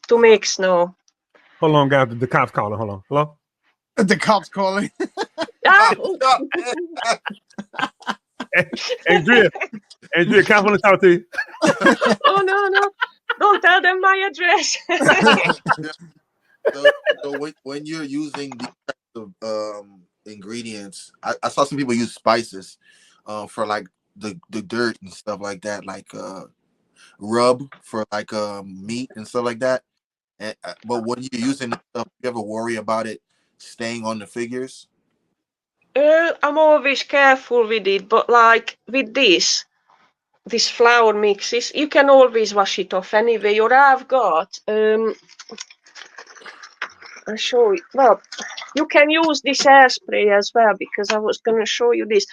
to make snow. Hold on, guys. The cops calling. Hold on. Hello? The cops calling. Andrea, cops want to talk to you. Oh, no. Don't tell them my address. So when you're using these types of ingredients, I saw some people use spices for like the dirt and stuff like that, like rub for like meat and stuff like that. And, but when you're using this stuff, you ever worry about it staying on the figures? I'm always careful with it, but like with this flour mixes, you can always wash it off anyway. Or I've got I'll show you. Well, you can use this hairspray as well, because I was gonna show you this.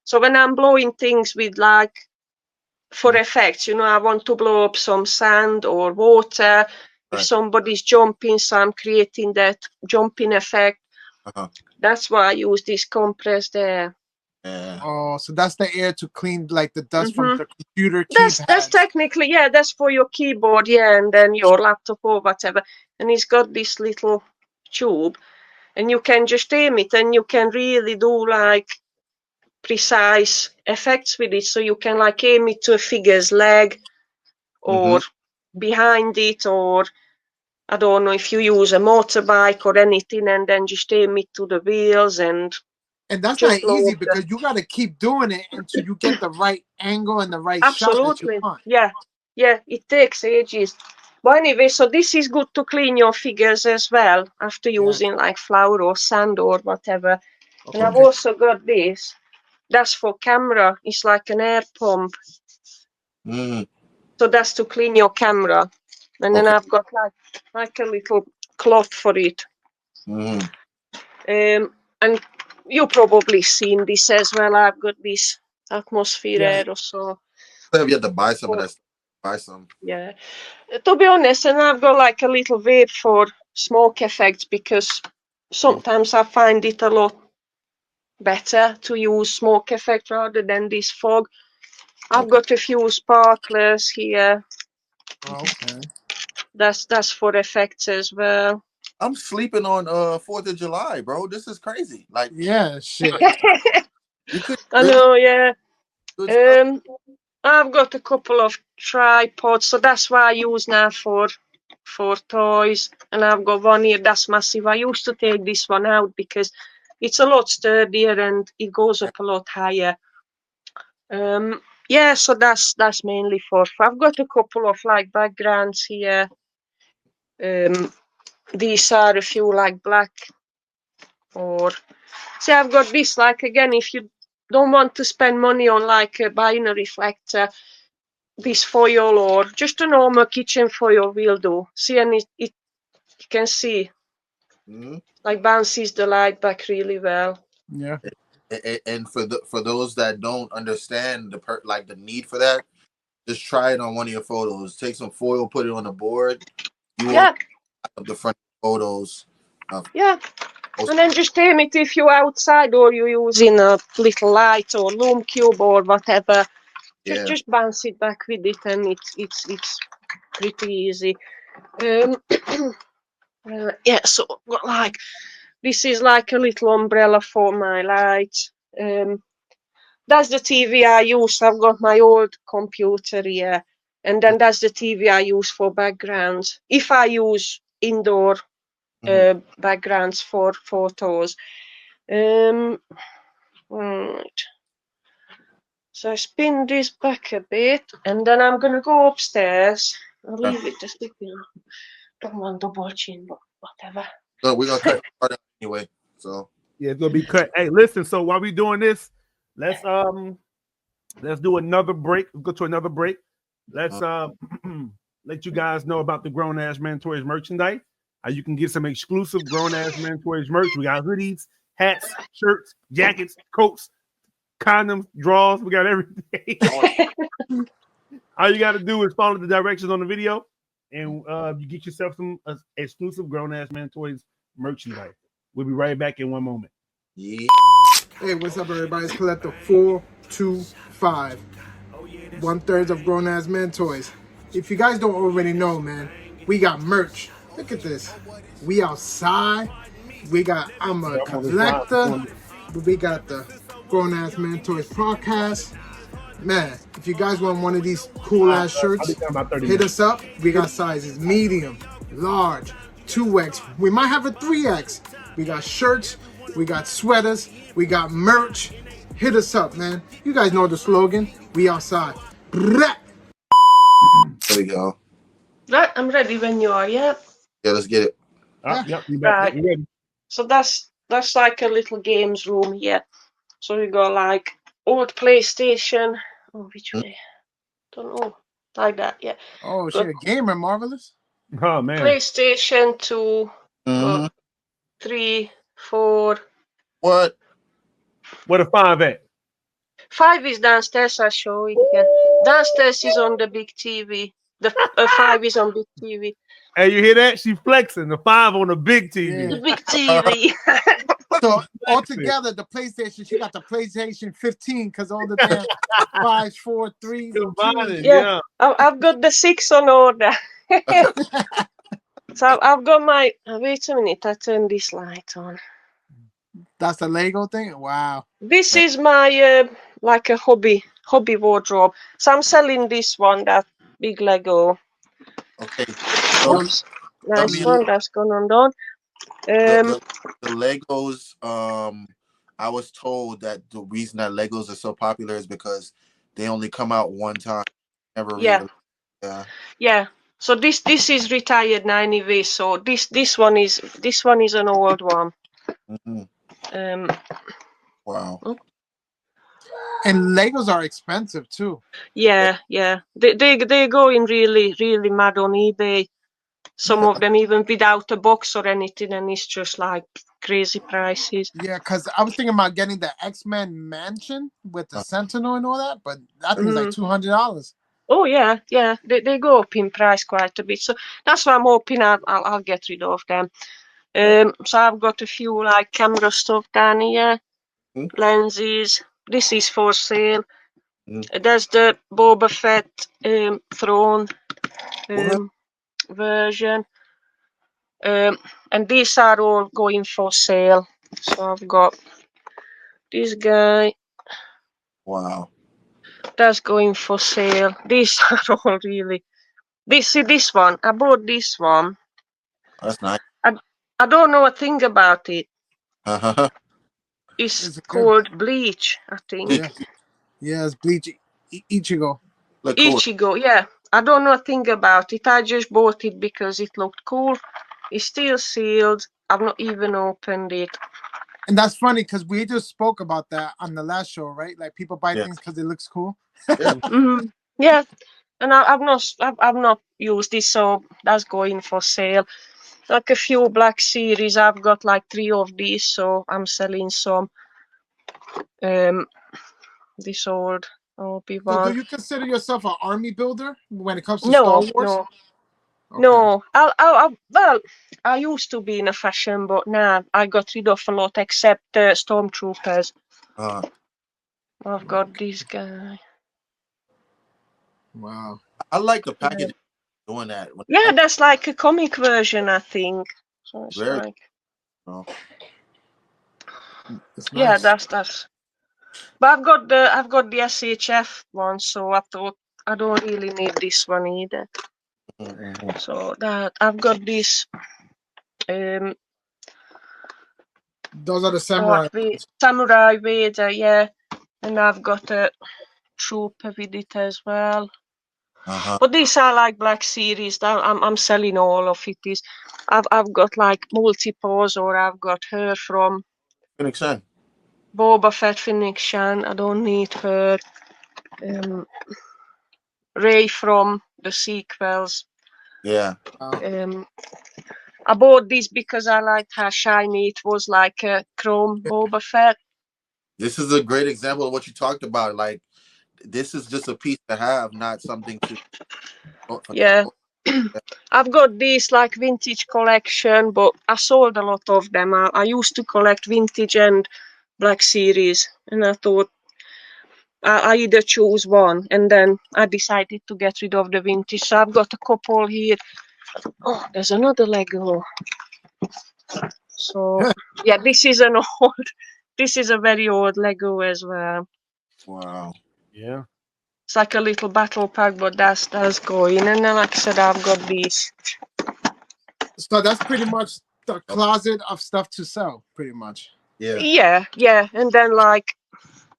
So when I'm blowing things with like for effects, I want to blow up some sand or water. If somebody's jumping, so I'm creating that jumping effect. That's why I use this compressed air. Oh, so that's the air to clean like the dust from the computer keypad. That's technically, that's for your keyboard, and then your laptop or whatever. And it's got this little tube, and you can just aim it, and you can really do like precise effects with it. So you can like aim it to a figure's leg or behind it, or I don't know if you use a motorbike or anything, and then just aim it to the wheels. And that's not easy, because you got to keep doing it until you get the right angle and the right shot that you want. Yeah, it takes ages. But anyway, so this is good to clean your figures as well after using like flour or sand or whatever. And I've also got this. That's for camera. It's like an air pump. So that's to clean your camera. And then I've got like a little cloth for it. And you probably seen this as well. I've got this atmosphere air or so. You have to buy some of that stuff. Buy some. Yeah. To be honest, and I've got like a little vape for smoke effects, because sometimes I find it a lot better to use smoke effect rather than this fog. I've got a few sparklers here. Okay. That's for effects as well. I'm sleeping on 4th of July, bro. This is crazy. Like, shit. You could I know, yeah. I've got a couple of tripods, so that's what I use now for toys. And I've got one here that's massive. I used to take this one out because it's a lot sturdier and it goes up a lot higher. So that's mainly for. I've got a couple of like backgrounds here. These are a few like black, or see, I've got this like, again, if you don't want to spend money on like buying a reflector, this foil or just a normal kitchen foil will do. See, and it you can see like bounces the light back really well. Yeah. And for those that don't understand the need for that, just try it on one of your photos. Take some foil, put it on the board. You will up the front photos. Yeah. And then just aim it if you're outside or you're using a little light or loom cube or whatever. Just bounce it back with it, and it's pretty easy. Yeah, so like this is like a little umbrella for my light. That's the TV I use. I've got my old computer here, and then that's the TV I use for backgrounds. If I use indoor backgrounds for photos. Right. So I spin this back a bit, and then I'm gonna go upstairs. I'll leave it to stick in. Don't want double chin, but whatever. So we're gonna cut part out anyway. So yeah, it's gonna be cut. Hey, listen. So while we doing this, let's do another break. Go to another break. Let's let you guys know about the Grownassmentoyz merchandise. You can get some exclusive Grownassmentoyz merch. We got hoodies, hats, shirts, jackets, coats, condoms, drawers. We got everything. All you got to do is follow the directions on the video, and you get yourself some exclusive Grownassmentoyz merchandise. We'll be right back in one moment. Yeah. Hey, what's up, everybody? It's Collector 425. 1/3 of Grownassmentoyz. If you guys don't already know, man, we got merch. Look at this. We outside. We got I'm a Collector. We got the Grownassmentoyz podcast. Man, if you guys want one of these cool ass shirts, hit us up. We got sizes medium, large, 2X. We might have a 3X. We got shirts. We got sweaters. We got merch. Hit us up, man. You guys know the slogan. We outside. There we go. Right, I'm ready when you are. Yeah. Yeah, let's get it. Yep, you back. You ready? So that's like a little games room here. So we got like old PlayStation. Oh, which way? Don't know. Like that, yeah. Oh, she's a gamer, Marvelous. Oh man. PlayStation 2, 3, 4. What? What a 5 at? 5 is downstairs. I show it. Yeah. Downstairs is on the big TV. The 5 is on big TV. Hey, you hear that? She flexing. The 5 on the big TV. Yeah. The big TV. So altogether, the PlayStation, she got the PlayStation 15 because all the damn 5s, 4, 3s, 2s. Yeah. I've got the 6 on order. So I've got my. Wait a minute. I turn this light on. That's the Lego thing. Wow. This is my like a hobby wardrobe. So I'm selling this one, that big Lego. Okay. Oops. Nice one. That's gone undone. The Legos. I was told that the reason that Legos are so popular is because they only come out one time. Never. Yeah. Yeah. So this is retired now anyway. So this one is an old one. Wow. And Legos are expensive too. Yeah. They going really mad on eBay. Some of them even without a box or anything, and it's just like crazy prices. Yeah, because I was thinking about getting the X-Men mansion with the Sentinel and all that, but that thing's like $200. Oh yeah, they go up in price quite a bit. So that's why I'm hoping I'll get rid of them. So I've got a few like camera stuff down here, lenses. This is for sale. There's the Boba Fett throne version, and these are all going for sale. So I've got this guy. Wow. That's going for sale. These are all really. This one. I bought this one. That's nice. I don't know a thing about it. It's called Bleach, I think. Yeah, it's Bleach. Ichigo. Ichigo, yeah. I don't know a thing about it. I just bought it because it looked cool. It's still sealed. I've not even opened it. And that's funny because we just spoke about that on the last show, right? Like people buy things because it looks cool. Yeah, and I've not used this, so that's going for sale. Like a few Black Series, I've got like 3 of these, so I'm selling some. This old So do Obi-Wan. you consider yourself an army builder when it comes to Star Wars? No. Okay. No, well, I used to be in a fashion, but now I got rid of a lot except stormtroopers. I've got this guy. Wow. I like the packaging doing that. Yeah, that's like a comic version, I think. So it's Very like, It's yeah, nice. that's. But I've got the SHF one, so I thought I don't really need this one either. So that I've got this. Those are the samurai. Samurai Vader, yeah, and I've got a trooper with it as well. But these are like Black Series. I'm selling all of it. I've got like multiples, or I've got her from Phoenix Shan. Boba Fett, Phoenix Shan. I don't need her. Rey from the sequels. Yeah. I bought this because I liked how shiny it was, like a chrome Boba Fett. This is a great example of what you talked about. Like, this is just a piece to have, not something to. Yeah. I've got this like vintage collection, but I sold a lot of them. I used to collect vintage and Black Series, and I thought I either choose one, and then I decided to get rid of the vintage. So I've got a couple here. Oh, there's another Lego. So yeah, this is an old. This is a very old Lego as well. Wow. Yeah. It's like a little battle pack, but that's going. And then, like I said, I've got these. So that's pretty much the closet of stuff to sell, pretty much. Yeah. And then like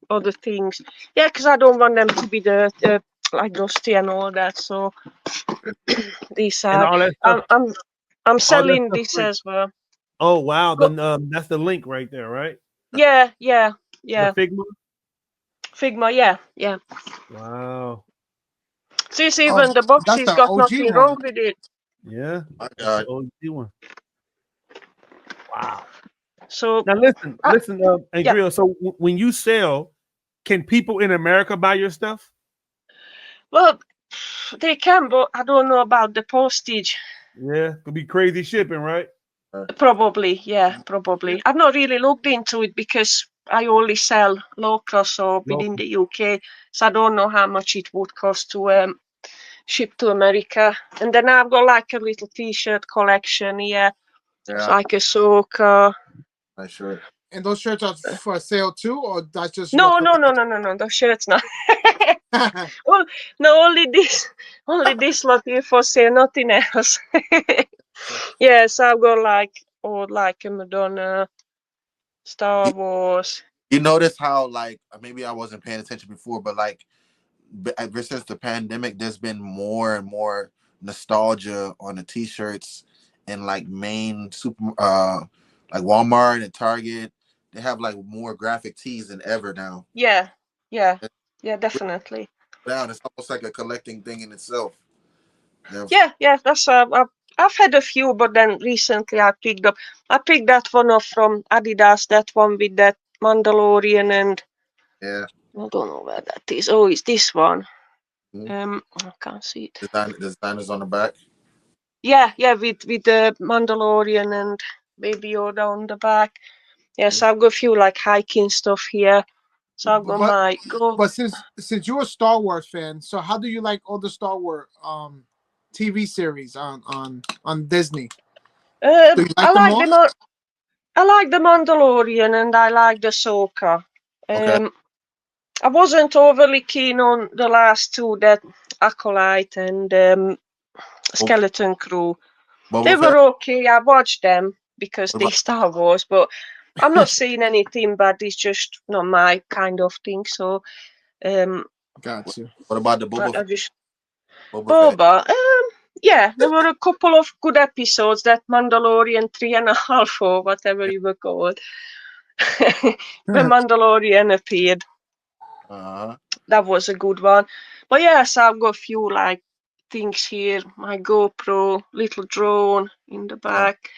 other things. Yeah, because I don't want them to be like dusty and all that. So these And are. all that stuff. I'm selling this free as well. Oh wow! Then that's the link right there, right? Yeah. The Figma. Figma, yeah. Wow. See, even the box has got OG nothing wrong with it. Yeah. My God. The OG one. Wow. So now listen, Andrea. Yeah. So when you sell, can people in America buy your stuff? Well, they can, but I don't know about the postage. Yeah, could be crazy shipping, right? Probably, yeah, probably. I've not really looked into it because I only sell local, so within the UK, so I don't know how much it would cost to ship to America. And then I've got like a little T-shirt collection here. It's like a Ahsoka. Nice shirt. And those shirts are for sale too, or that's just no. Those shirts not. Well, no, only this lot here for sale, nothing else. Yes, I've got like a Madonna, Star Wars. You notice how like maybe I wasn't paying attention before, but like ever since the pandemic, there's been more and more nostalgia on the T-shirts and like main like Walmart and Target. They have like more graphic tees than ever now. Yeah, definitely. Down, it's almost like a collecting thing in itself. Yeah, that's I've had a few, but then recently I picked that one up from Adidas, that one with that Mandalorian, and I don't know where that is. Oh, it's this one. I can't see it. The designers on the back. Yeah, with the Mandalorian and Baby Yoda on the back. Yes, I've got a few like hiking stuff here. So I've got But since you're a Star Wars fan, so how do you like all the Star Wars TV series on Disney? I like the Mandalorian and I like the Ahsoka. I wasn't overly keen on the last two, that Acolyte and Skeleton Crew. They were okay. I watched them because they're Star Wars, but I'm not seeing anything bad. It's just not my kind of thing. So, got you. What about the Boba? Boba. Yeah, there were a couple of good episodes. That Mandalorian 3.5 or whatever you were called. The Mandalorian appeared. That was a good one. But yes, I've got a few like things here. My GoPro, little drone in the back.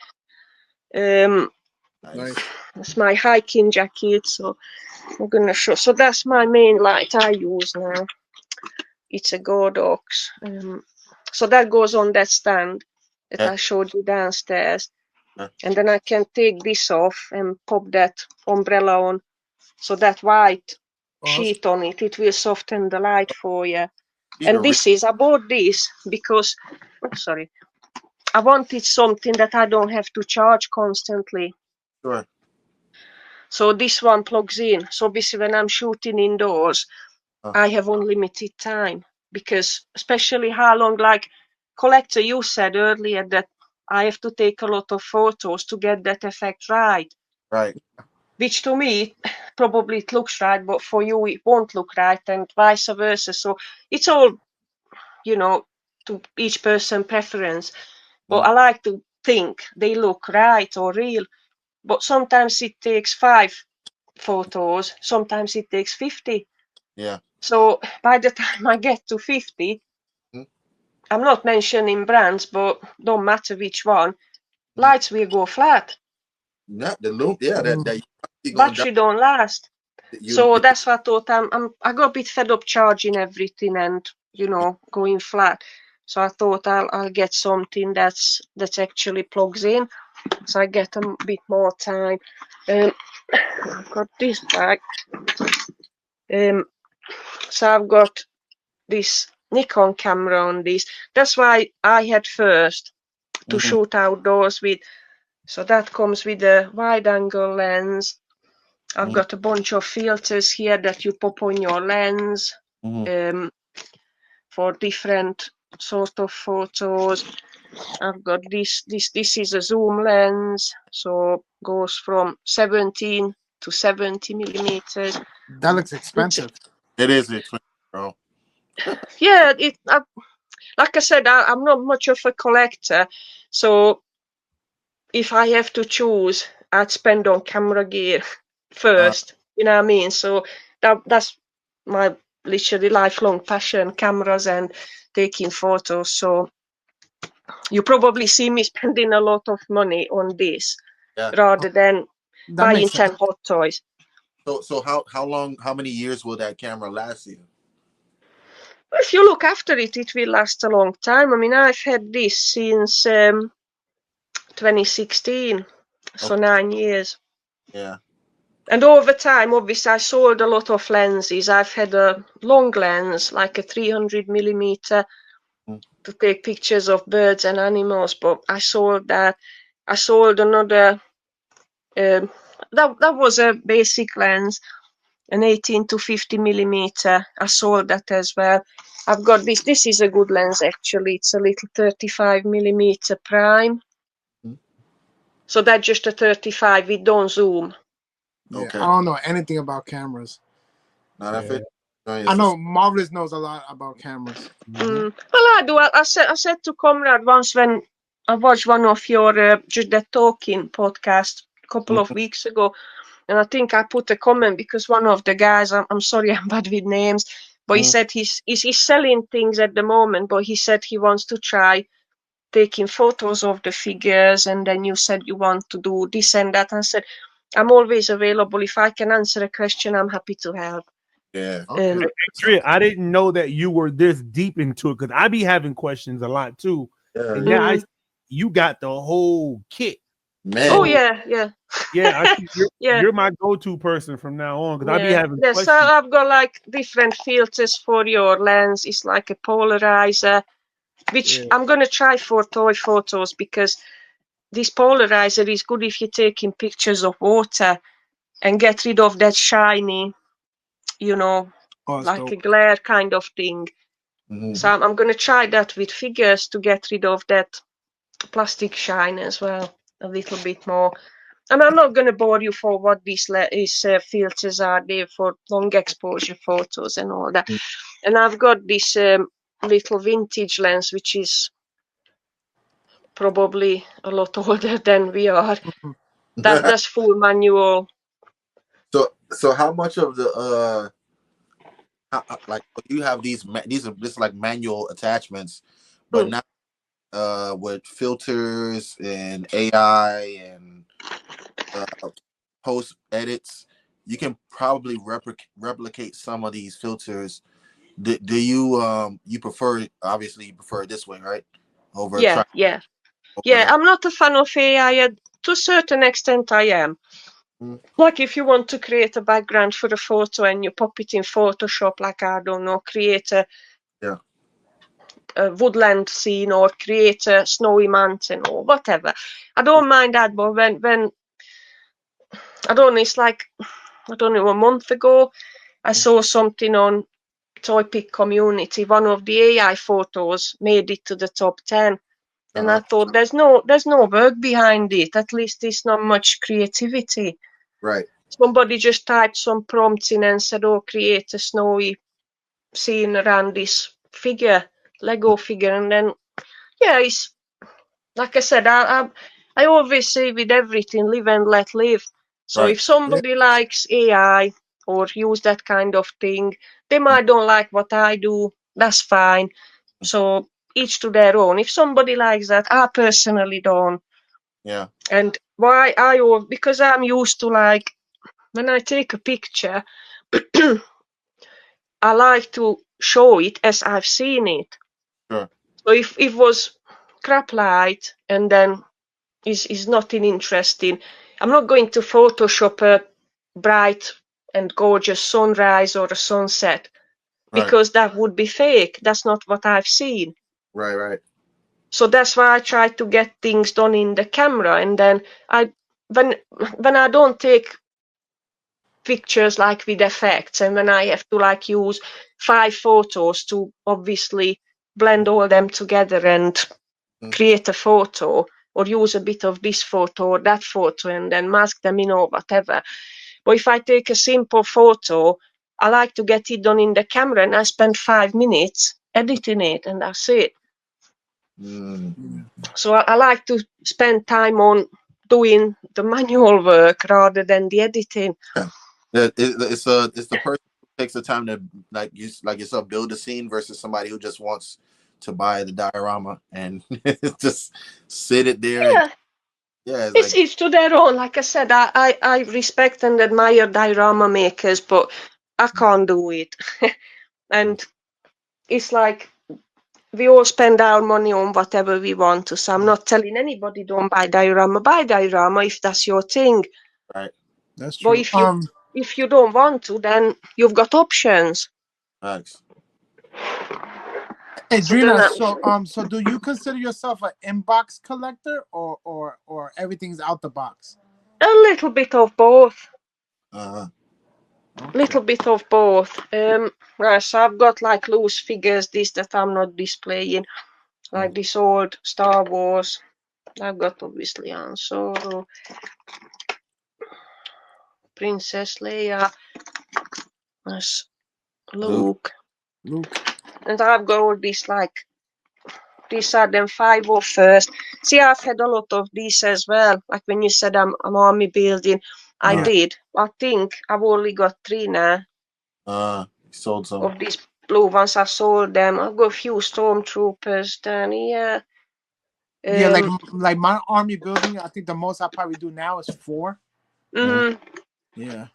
Nice. That's my hiking jacket. So I'm gonna show. So that's my main light I use now. It's a Godox. So that goes on that stand that I showed you downstairs. And then I can take this off and pop that umbrella on. So that white sheet on it, it will soften the light for you. And this is, I bought this because, sorry, I wanted something that I don't have to charge constantly. Sure. So this one plugs in. So obviously when I'm shooting indoors, I have unlimited time because especially how long, like Collector, you said earlier that I have to take a lot of photos to get that effect right. Right. Which to me, probably it looks right, but for you it won't look right and vice versa. So it's all, you know, to each person preference. But I like to think they look right or real. But sometimes it takes 5 photos, sometimes it takes 50. Yeah. So by the time I get to 50, I'm not mentioning brands, but don't matter which one, lights will go flat. Not the loop, yeah, that battery don't last. So that's what I thought. I got a bit fed up charging everything and, you know, going flat. So I thought I'll get something that's actually plugs in, so I get a bit more time. I've got this bag. So I've got this Nikon camera on this. That's why I had first to shoot outdoors with. So that comes with a wide angle lens. I've got a bunch of filters here that you pop on your lens for different sort of photos. I've got this is a zoom lens, so goes from 17 to 70 millimeters. That looks expensive. It is expensive, bro. Yeah, like I said, I'm not much of a collector, so if I have to choose, I'd spend on camera gear first. You know what I mean? So that's my literally lifelong passion, cameras and taking photos. So you probably see me spending a lot of money on this rather than buying 10 hot toys. So how many years will that camera last you? If you look after it, it will last a long time. I mean, I've had this since 2016, so 9 years. Yeah. And over time, obviously, I sold a lot of lenses. I've had a long lens, like a 300 millimeter, to take pictures of birds and animals, but I sold that. I sold another, that was a basic lens, an 18 to 50 millimeter. I sold that as well. I've got this. This is a good lens, actually. It's a little 35 millimeter prime. So that's just a 35. It don't zoom. Yeah, Okay. I don't know anything about cameras. I know Marvelous knows a lot about cameras. Well, I do. I said to Comrade once when I watched one of your Just That Talking podcast a couple of weeks ago, and I think I put a comment because one of the guys, I'm sorry, I'm bad with names, but he said he's selling things at the moment, but he said he wants to try taking photos of the figures, and then you said you want to do this and that. I said, I'm always available. If I can answer a question, I'm happy to help. Yeah. Andrea, I didn't know that you were this deep into it because I be having questions a lot too. Yeah. And now you got the whole kit. Man. Oh yeah. Yeah, you're my go-to person from now on because I be having questions. So I've got like different filters for your lens. It's like a polarizer, which I'm gonna try for toy photos because this polarizer is good if you're taking pictures of water and get rid of that shiny, you know, like a glare kind of thing. So I'm gonna try that with figures to get rid of that plastic shine as well a little bit more. And I'm not going to bore you for what these filters are there for long exposure photos and all that. And I've got this little vintage lens, which is probably a lot older than we are. That's full manual So how much of the like you have these are just like manual attachments, but now with filters and AI and post edits, you can probably replicate some of these filters. Do you you prefer, obviously you prefer it this way, right? Over Yeah, yeah. Yeah, I'm not a fan of AI. To a certain extent, I am. Like if you want to create a background for a photo and you pop it in Photoshop, like, I don't know, create a woodland scene or create a snowy mountain or whatever. I don't mind that, but when I don't know, it's like, I don't know, a month ago, I saw something on Toy Pic community. One of the AI photos made it to the top 10. And I thought there's no work behind it. At least there's not much creativity. Right. Somebody just typed some prompts in and said, "Oh, create a snowy scene around this figure, Lego figure," and then it's like I said. I always say with everything, live and let live. So if somebody likes AI or use that kind of thing, they might don't like what I do. That's fine. So each to their own. If somebody likes that, I personally don't. Yeah. And why because I'm used to, like, when I take a picture, I like to show it as I've seen it. Sure. So if it was crap light and then is nothing interesting, I'm not going to Photoshop a bright and gorgeous sunrise or a sunset, because that would be fake. That's not what I've seen. Right. So that's why I try to get things done in the camera, and then when I don't take pictures like with effects, and when I have to like use 5 photos to obviously blend all them together and create a photo, or use a bit of this photo or that photo and then mask them in or whatever. But if I take a simple photo, I like to get it done in the camera, and I spend 5 minutes editing it, and that's it. So I like to spend time on doing the manual work rather than the editing. It's the person who takes the time to like yourself build a scene versus somebody who just wants to buy the diorama and just sit it there. Yeah, it's to their own. Like I said, I respect and admire diorama makers, but I can't do it. And it's like we all spend our money on whatever we want to. So I'm not telling anybody don't buy diorama. Buy diorama if that's your thing. Right. That's true. But if you don't want to, then you've got options. Thanks. Hey, Drina, so do you consider yourself an inbox collector or everything's out the box? A little bit of both. Okay. Little bit of both. Right, so I've got like loose figures, this that I'm not displaying, like this old Star Wars. I've got obviously Han Solo, Princess Leia, there's Luke, and I've got all these, like, these are them 5 or first. See, I've had a lot of these as well. Like when you said I'm army building, I did. I think I've only got 3 now. Sold some of these blue ones. I sold them. I've got a few stormtroopers down here. Yeah, like my army building, I think the most I probably do now is 4. Yeah.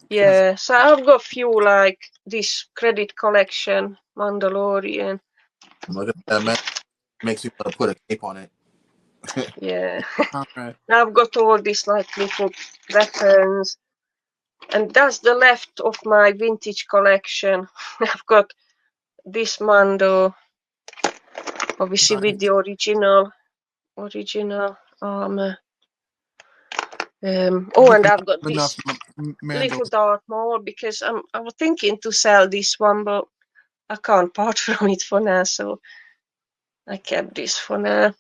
Yeah, so I've got a few, like this credit collection, Mandalorian. Look at that, man. Makes you want to put a cape on it. Yeah. Okay. I've got all these like little weapons. And that's the left of my vintage collection. I've got this Mando, obviously with the original armor. And I've got this little Darth Maul, because I was thinking to sell this one, but I can't part from it for now, so I kept this for now.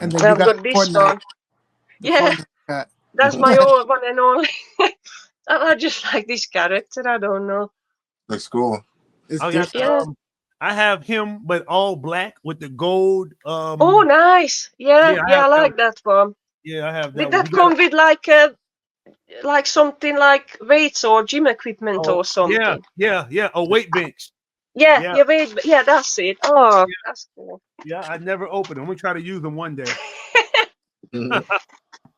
And then I've got this one. Yeah, that's my old one and only. I just like this character. I don't know. Looks cool. I have him, but all black with the gold. Oh, nice. Yeah, I like that one. Yeah, I have that. Did that come with like a like something like weights or gym equipment Oh, or something. yeah. A weight bench. Yeah, Yeah. yeah, that's it. Oh, that's cool. Yeah, I never opened them. I'm gonna try to use them one day.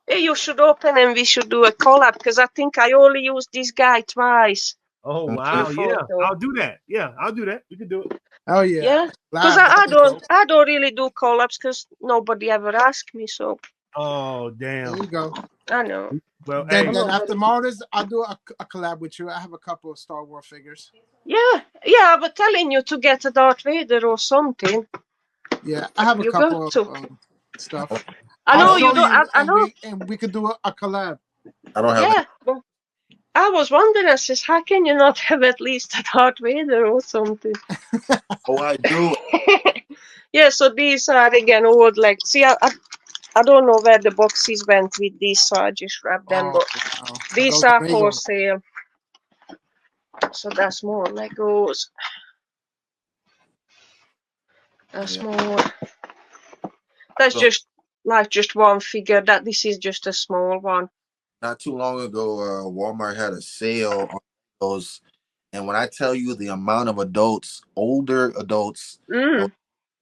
Hey, you should open and we should do a collab because I think I only used this guy twice. Oh wow, yeah. Photo. I'll do that. Yeah, I'll do that. We can do it. Oh yeah. Yeah, because I don't really do collabs because nobody ever asked me. So Oh There damn. you go. I know. Well, Then hey, after Martyrs, I'll do a collab with you. I have a couple of Star Wars figures. Yeah, I was telling you to get a Darth Vader or something. Yeah, I have a You couple got of stuff. I know I'll you show don't. I know. and we could do a collab. I don't have. Yeah, but I was wondering, I says, how can you not have at least a Darth Vader or something? Oh, I do. Yeah, so these are again old. Like, see, I don't know where the boxes went with these, so I just wrapped them. But Wow. these Those are Legos. for sale. So that's more Legos. That's more. That's So, just one figure. That this is just a small one. not too long ago, Walmart had a sale on those, and when I tell you the amount of adults, older adults,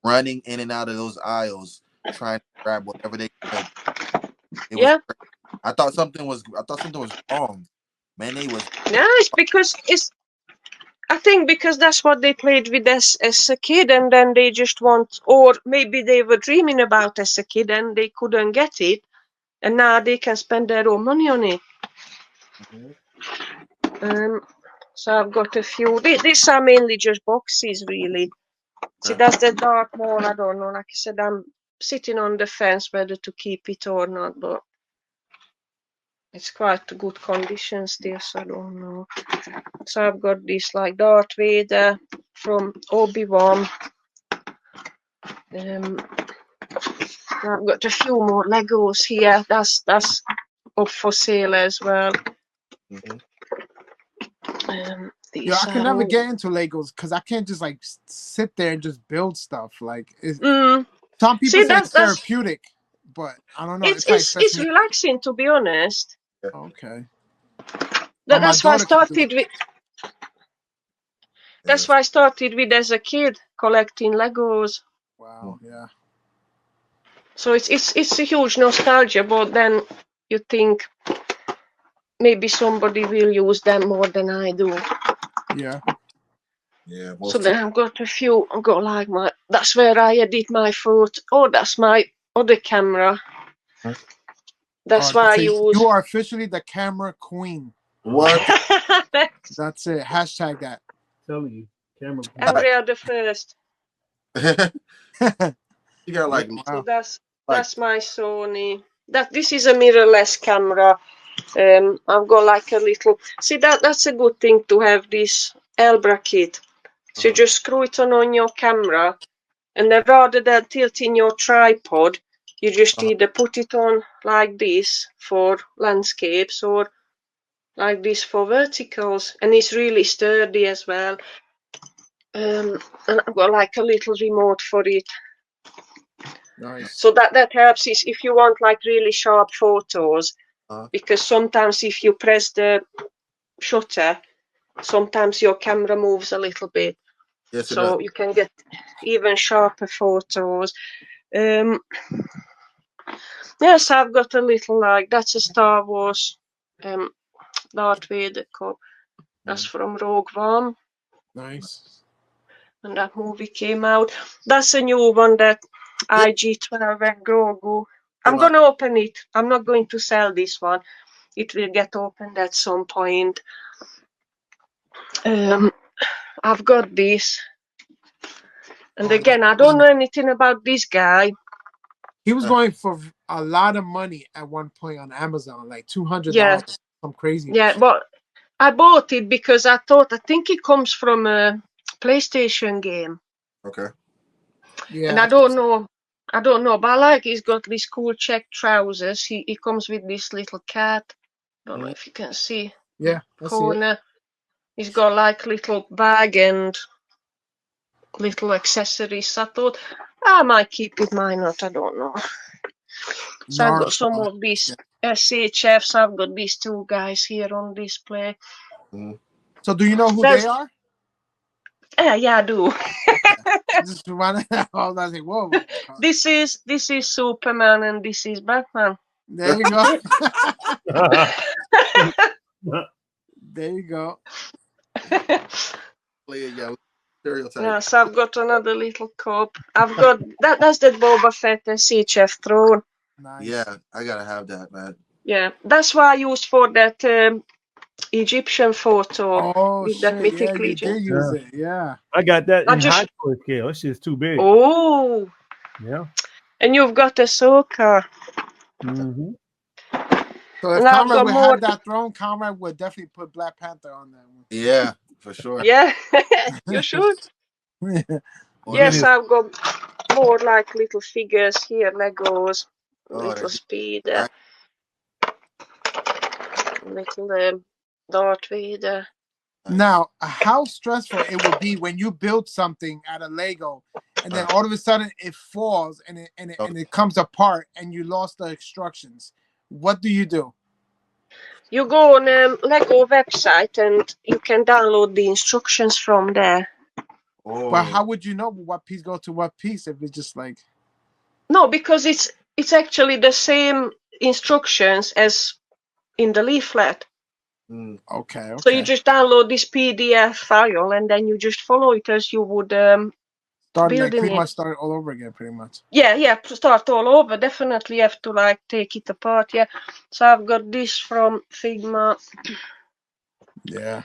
running in and out of those aisles trying to grab whatever they could, I thought something was wrong. Man, they was. Yeah, it's because I think because that's what they played with as a kid, and then they just want, or maybe they were dreaming about as a kid and they couldn't get it, and now they can spend their own money on it. So I've got a few. These are mainly just boxes, really. See, that's the dark one. I don't know. Like I said, I'm sitting on the fence whether to keep it or not, but it's quite good condition still, so I don't know. So I've got this like Darth Vader from Obi-Wan. I've got a few more Legos here. That's up for sale as well. Yeah, I can never get into Legos because I can't just like sit there and just build stuff. Like, some people say it's therapeutic, but I don't know. It's relaxing, to be honest. Okay. That's why I started with. That's why I started with as a kid collecting Legos. Wow. Yeah. So it's a huge nostalgia, but then you think maybe somebody will use them more than I do. Yeah. Yeah. So then I've got a few. I've got like that's where I edit my photo. Oh, that's my other camera. That's why I use. You are officially the camera queen. What? That's it. Hashtag that. Telling you, camera. Andrea the first. You got like. So that's my Sony. This is a mirrorless camera. I've got like a little. See that's a good thing to have this Elbra kit. So you just screw it on your camera, and then rather than tilting your tripod, you just either put it on like this for landscapes or like this for verticals, and it's really sturdy as well. And I've got like a little remote for it. Nice. So that helps is if you want like really sharp photos, because sometimes if you press the shutter, sometimes your camera moves a little bit. Yes, so you can get even sharper photos. Yes, I've got a little like that's a Star Wars Darth Vader cup. That's from Rogue One. Nice. And that movie came out. That's a new one, that IG-12 and Grogu. I'm gonna open it. I'm not going to sell this one. It will get opened at some point. I've got this. And again, I don't know anything about this guy. He was going for a lot of money at one point on Amazon, like $200. Some crazy. Yeah, but I bought it because I think it comes from a PlayStation game. Okay. Yeah. And I don't know, but I like he's got these cool check trousers. He comes with this little cat. Don't know if you can see. Yeah, corner. He's got like little bag and little accessories. I thought I might keep it, might not. I don't know. So I've got some of these SHFs. I've got these two guys here on display. So do you know who they are? Yeah, I do. Just run I was like, whoa. This is Superman and this is Batman. There you go. There you go. Yeah, so I've got another little cup. I've got that's the Boba Fett SHF throne. Nice. Yeah, I gotta have that, man. Yeah, that's what I used for that Egyptian photo. Oh with shit! That mythic Yeah, you did use it. Yeah, I got that in high school scale. That shit's too big. Oh, yeah. And you've got Ahsoka. Mm-hmm. So if Conrad would have that throne, Conrad would definitely put Black Panther on that one. Yeah, for sure. Yeah, you should. Yes, I've got more like little figures here, Legos, little Speeder, little Darth Vader. Now, how stressful it would be when you build something out of Lego, and then all of a sudden it falls and it comes apart, and you lost the instructions. What do you do? You go on Lego website and you can download the instructions from there. Oh. But how would you know what piece goes to what piece if it's just like? No, because it's actually the same instructions as in the leaflet. Okay. So you just download this PDF file and then you just follow it as you would pretty much start all over again, pretty much. Yeah, start all over. Definitely have to like take it apart. Yeah. So I've got this from Figma. Yeah.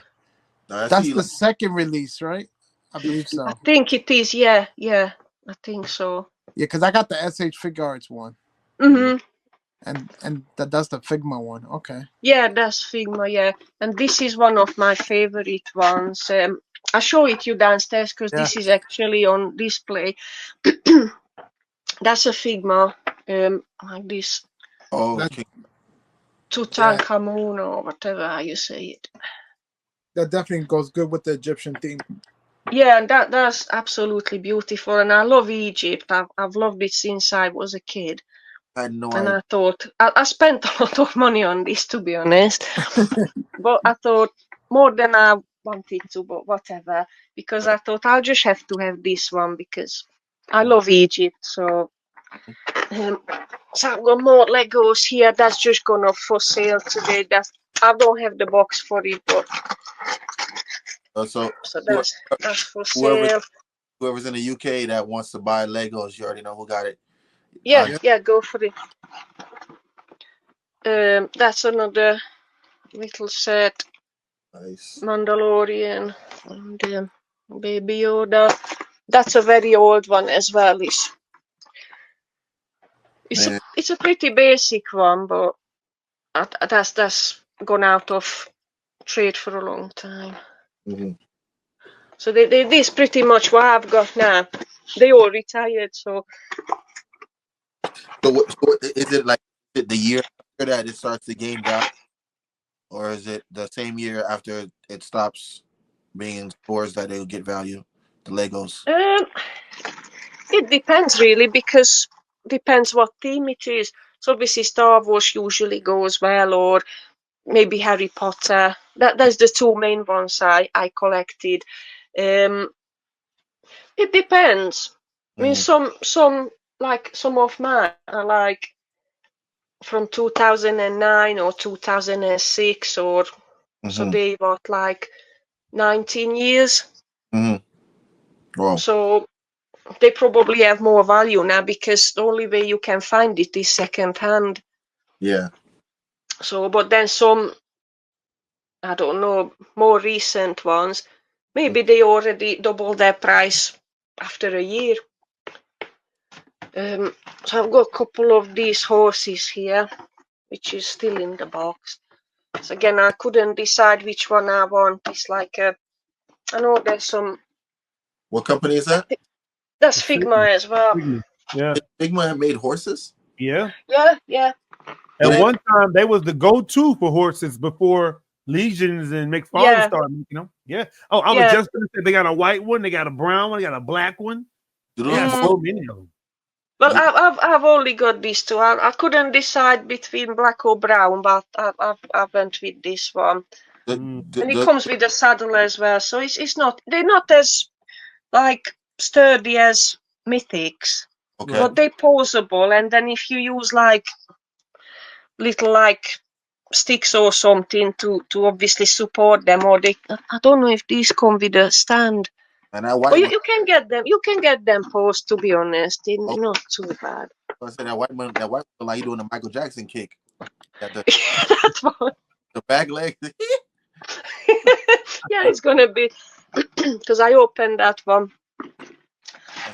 That's the second release, right? I believe so. I think it is. Yeah. I think so. Yeah, because I got the SH Figure Arts one. Mm-hmm. And that's the Figma one. Okay. Yeah, that's Figma. Yeah, and this is one of my favorite ones. I show it you downstairs because this is actually on display. That's a Figma, like this. Oh, okay. Tutankhamun or whatever you say it. That definitely goes good with the Egyptian theme. Yeah, and that's absolutely beautiful, and I love Egypt. I've loved it since I was a kid. I had no and idea. I thought I spent a lot of money on this, to be honest. But I thought more than I wanted to, but whatever, because I thought I'll just have to have this one because I love Egypt. So I've got more Legos here. That's just gone off for sale today. I don't have the box for it, but so that's for sale. Whoever's in the UK that wants to buy Legos, you already know who got it. Yeah, go for it. That's another little set. Nice. Mandalorian and Baby Yoda. That's a very old one as well. It's a pretty basic one, but that's gone out of trade for a long time. Mm-hmm. So this pretty much what I've got now. They all retired, so. So is it like the year after that it starts to gain value, or is it the same year after it stops being in stores that they'll get value? The Legos. It depends really, because depends what theme it is. So obviously Star Wars usually goes well, or maybe Harry Potter. That's the two main ones I collected. It depends. I mean, some of mine are like from 2009 or 2006, or so they got like 19 years. Wow. So they probably have more value now because the only way you can find it is second hand. Yeah. So, but then some, I don't know, more recent ones, maybe they already doubled their price after a year. So I've got a couple of these horses here, which is still in the box. So again, I couldn't decide which one I want. It's like I know there's some. What company is that? That's Figma as well. Yeah. Figma have made horses? Yeah. Yeah. At one time, they was the go-to for horses before Legions and McFarlane started making them. Yeah. Oh, I was just going to say they got a white one, they got a brown one, they got a black one. Do they got so many of them. Well, I've only got these two. I couldn't decide between black or brown, but I went with this one. And it comes with a saddle as well, so they're not as like sturdy as Mythics, but they're posable. And then if you use like little like sticks or something to obviously support them, or I don't know if these come with a stand. And that white Well, you can get them. You can get them posed, to be honest. They're not too bad. I said that white one like you doing the Michael Jackson kick. The That's one. The back leg. Yeah, it's gonna be because I opened that one.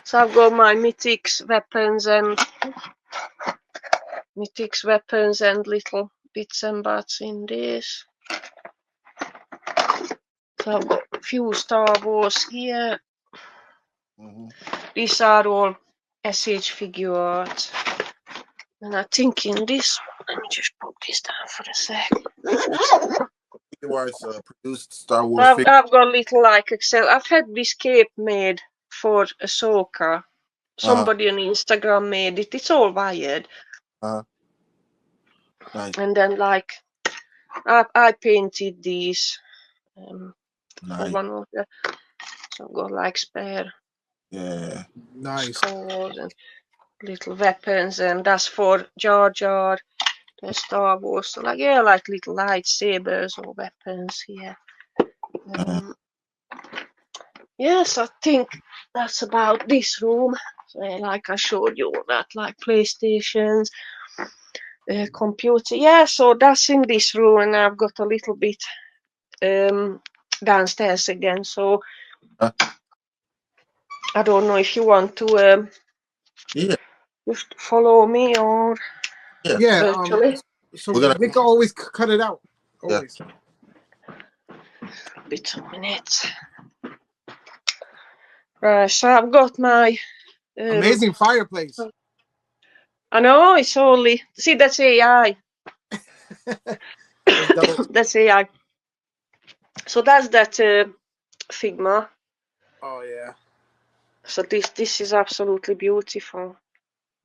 So I've got my Mythics weapons and little bits and bats in this. So I've got a few Star Wars here. These are all SH figure art. And I think in this, let me just put this down for a sec. Produced Star Wars. I've got little like Excel. I've had this cape made for Ahsoka. Somebody on Instagram made it. It's all wired. Nice. And then like I painted these. Nice. One of the, so I've got like spare. Yeah. Nice. Skulls and little weapons, and that's for Jar Jar. The Star Wars, so like like little lightsabers or weapons here. Yes, I think that's about this room. So, like I showed you that, like PlayStations, computer. Yeah, so that's in this room, and I've got a little bit downstairs again. So I don't know if you want to just follow me or virtually. So we can always cut it out. Always. Bit of minutes. Right, so I've got my amazing fireplace. I know, it's only see that's AI. That's AI. So that's that Figma. Oh yeah. So this is absolutely beautiful.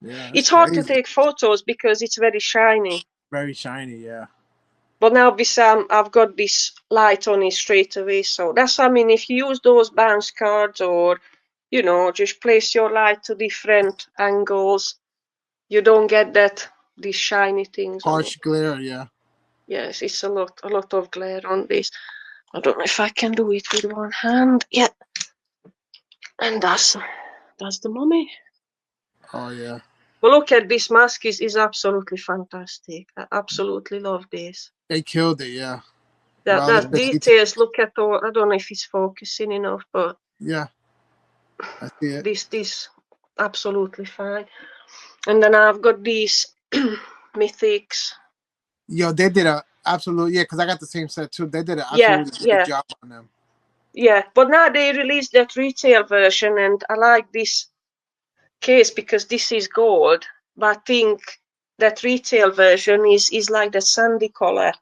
Yeah. It's hard to take photos because it's very shiny. Very shiny, yeah. But now I've got this light on it straight away. So that's, I mean, if you use those bounce cards or, you know, just place your light to different angles, you don't get these shiny things. Harsh glare, yeah. Yes, it's a lot of glare on this. I don't know if I can do it with one hand. Yeah. And that's the mummy. Oh yeah. Well, look at this mask is absolutely fantastic. I absolutely love this. They killed it, yeah. That details. Look at all. I don't know if it's focusing enough, but yeah, I see it. This absolutely fine. And then I've got these Mythics. Yo, they did a absolute because I got the same set too. They did an absolutely good job on them. Yeah, but now they released that retail version, and I like this case because this is gold. But I think that retail version is like the sandy color.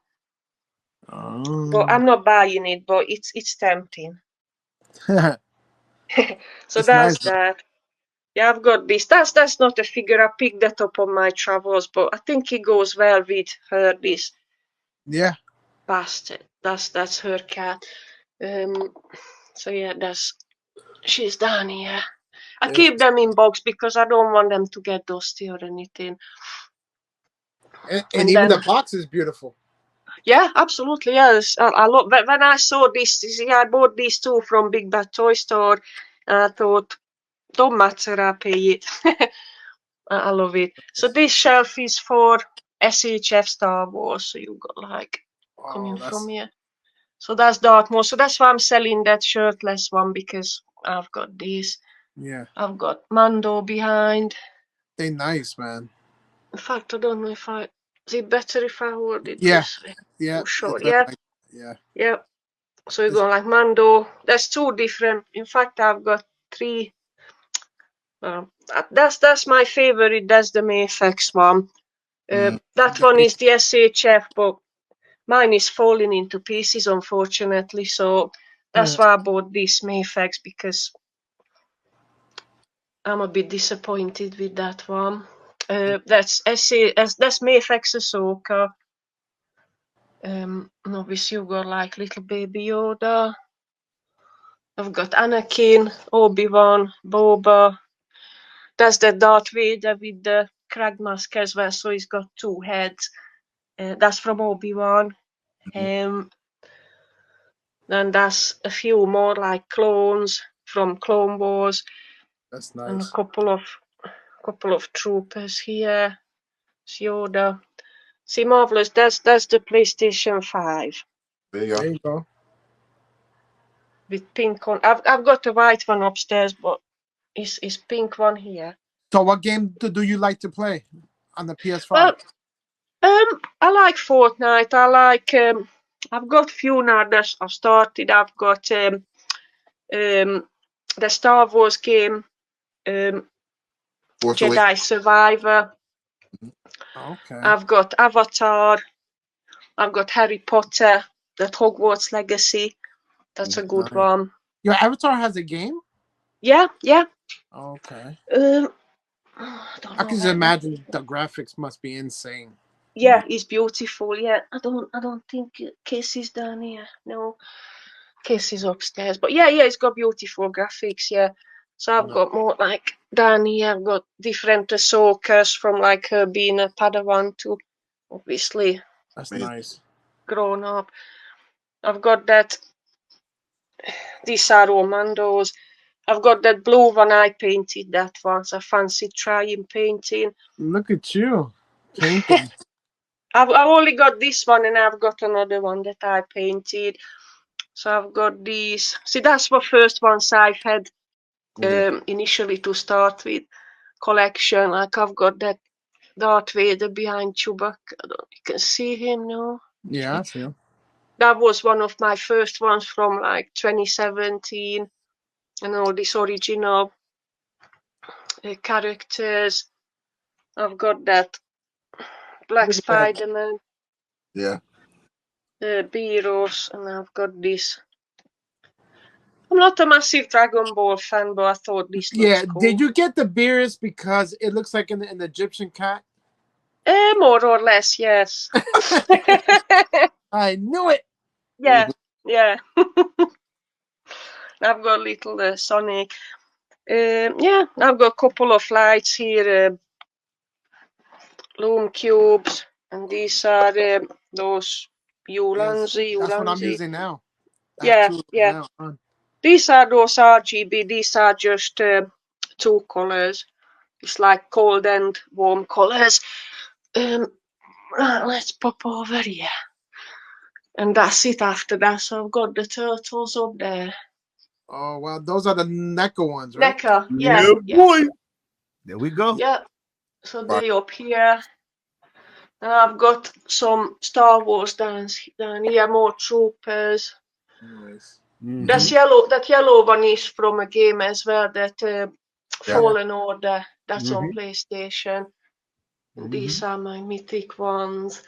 But I'm not buying it, but it's tempting. So it's that's nice, that. Yeah, I've got this. That's not a figure. I picked that up on my travels, but I think it goes well with her. This. Yeah. Bastard. That's her cat. So yeah, she's down here. I keep them in box because I don't want them to get dusty or anything. And even the box is beautiful. Yeah, absolutely. Yes, I love. When I saw this, I bought these two from Big Bad Toy Store. I thought, don't matter, I pay it. I love it. So this shelf is for SHF Star Wars. So you got like coming from here. So that's Dartmoor. So that's why I'm selling that shirtless one because I've got this. Yeah. I've got Mando behind. They nice, man. In fact, I don't know if is it better if I hold it this way? Yeah. Short. Yeah. Yeah. Yeah. So you go like Mando. There's two different. In fact, I've got three. That's my favorite. That's the Mayfex one. That one is the SHF, but mine is falling into pieces, unfortunately. So that's why I bought this Mayfex because I'm a bit disappointed with that one. That's Mayfex Ahsoka. And obviously you've got like little baby Yoda. I've got Anakin, Obi-Wan, Boba. That's the Darth Vader with the crag mask as well, so he's got two heads. That's from Obi-Wan. And that's a few more like clones from Clone Wars. That's nice. And a couple of troopers here. Yoda. See, marvelous. That's the PlayStation 5. There you go. There you go. With pink on. I've got a white one upstairs, but it's pink one here. So what game do you like to play on the PS5? Well, I like Fortnite. I like I've got few now that I've started. I've got the Star Wars game, Jedi Survivor. Okay. I've got Avatar. I've got Harry Potter, the Hogwarts Legacy. That's a good one. Your Avatar has a game? Yeah. Okay. I can just imagine the graphics must be insane. Yeah, it's beautiful. Yeah, I don't think Casey's down here. No, Casey's upstairs. But yeah, it's got beautiful graphics. Yeah, so I've got more like down here. I've got different Ahsokas from like her being a Padawan to obviously That's nice. Grown up. I've got that. These are all Mandos. I've got that blue one. I painted that once. I fancy trying painting. Look at you painting. I've only got this one, and I've got another one that I painted. So I've got these. See, that's the first ones I've had initially to start with. Collection. Like I've got that Darth Vader behind Chewbacca. I don't know if you can see him now. Yeah, I see him. That was one of my first ones from like 2017. And all these original characters. I've got that Black Spider-Man. Yeah. Beerus, and I've got this. I'm not a massive Dragon Ball fan, but I thought this looks cool. Did you get the Beerus because it looks like an Egyptian cat? More or less, yes. I knew it. Yeah. I've got little Sonic. I've got a couple of lights here. Loom cubes, and these are those Ulanzi. That's what I'm using now. Yeah. These are those RGB. These are just two colors. It's like cold and warm colors. Right, let's pop over here. And that's it after that. So I've got the turtles up there. Oh, well, those are the NECA ones, right? NECA, yeah. Boy. There we go. Yeah. So they're up here. And I've got some Star Wars down here, more troopers. Nice. Mm-hmm. That yellow one is from a game as well, that Fallen Order. That's on PlayStation. These are my mythic ones.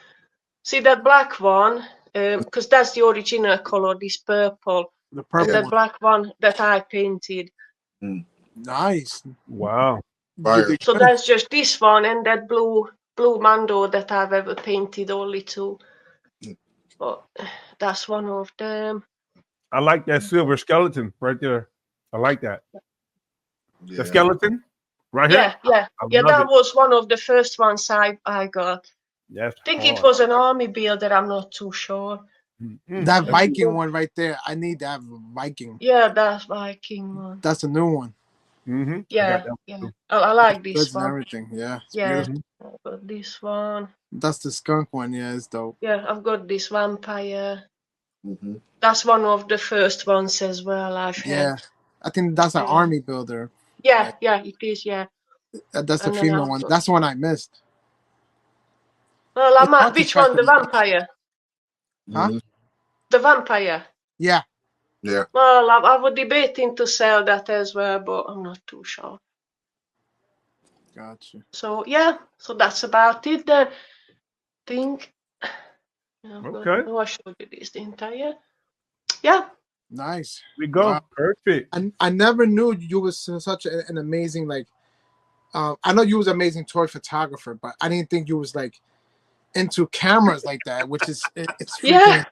See that black one? Because that's the original color, this purple. The purple and that black one that I painted. Nice. Wow. So that's just this one and that blue Mando that I've ever painted, only two. But that's one of them. I like that silver skeleton right there. I like that. Yeah. The skeleton right here? Yeah. That was one of the first ones I got. Yes. I think it was an army builder. I'm not too sure. That Viking one right there. I need that Viking. Yeah, that's Viking one. That's a new one. Mm-hmm. Yeah. I like this one. Everything. Yeah. I've got this one. That's the skunk one. Yeah, it's dope. Yeah, I've got this vampire. That's one of the first ones as well I've had. Yeah, I think that's an army builder. Yeah, it is. Yeah. That's the female one. That's the one I missed. Well, which one? The vampire? Huh? The vampire? Yeah. Well, I was debating to sell that as well, but I'm not too sure. Gotcha. So, so that's about it then. I think. Okay. I showed you this, didn't I? Yeah. Nice. We go. Wow. Perfect. I never knew you was such an amazing, like, I know you was an amazing toy photographer, but I didn't think you was like into cameras like that, which is it's freaking. Yeah.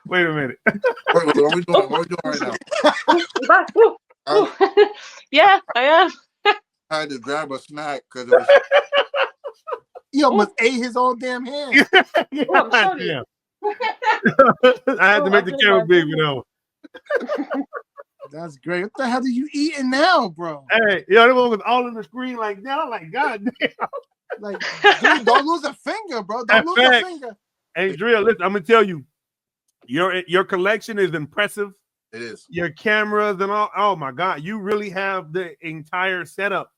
Wait a minute. What we doing? What we doing right now? Yeah, I am. I had to grab a snack because it was. He almost ate his own damn hand. Yeah, Oh, I'm sorry. damn. I had to make the camera big, you know. That's great. What the hell are you eating now, bro? Hey, yo, that one was all in the screen like that. I'm like, God damn. Like, dude, don't lose a finger, bro. Don't lose a finger. Andrea, listen, I'm gonna tell you, your collection is impressive. It is. Your cameras and all. Oh my God, you really have the entire setup,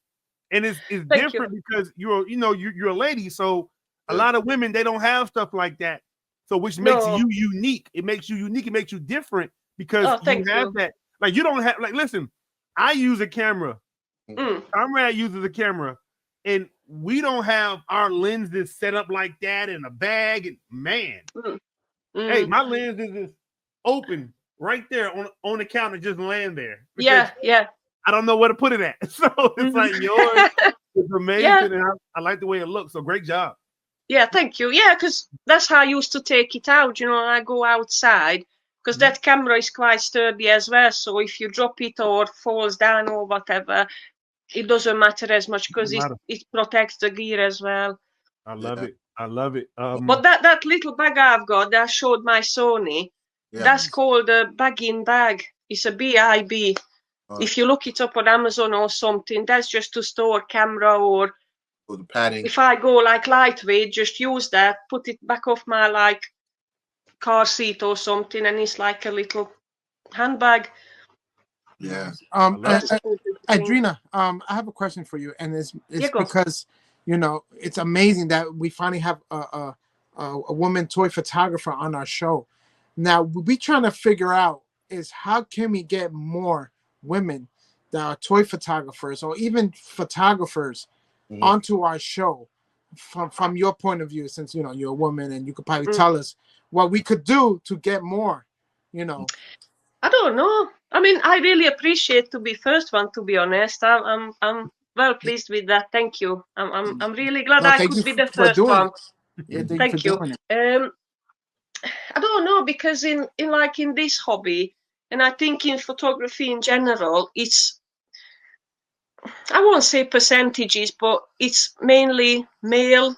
and it's different because you're a lady. So a lot of women, they don't have stuff like that. So which makes you unique. It makes you unique. It makes you different because you have that. Like you don't have listen, I use a camera. Conrad uses a camera, and we don't have our lenses set up like that in a bag. And man, hey, my lens is open right there on the counter, just laying there. Yeah. I don't know where to put it at. So it's like yours is amazing, and I like the way it looks. So great job. Yeah, thank you. Yeah, because that's how I used to take it out. You know, I go outside. Because that camera is quite sturdy as well, so if you drop it or falls down or whatever, it doesn't matter as much because it protects the gear as well. I love it. I love it. But that little bag I've got that I showed my Sony, that's called a bag-in-bag. It's a BIB. If you look it up on Amazon or something, that's just to store camera or the padding. If I go like lightweight, just use that, put it back off my like car seat or something, and it's like a little handbag. Yeah. Adrina, I have a question for you, and it's because it's amazing that we finally have a woman toy photographer on our show. Now we trying to figure out is how can we get more women that are toy photographers or even photographers onto our show from your point of view, since you're a woman and you could probably tell us what we could do to get more, I don't know. I mean, I really appreciate to be first one, to be honest. I'm well pleased with that. Thank you. I'm really glad I could be the first one. Yeah, thank you. I don't know, because in this hobby, and I think in photography in general, it's, I won't say percentages, but it's mainly male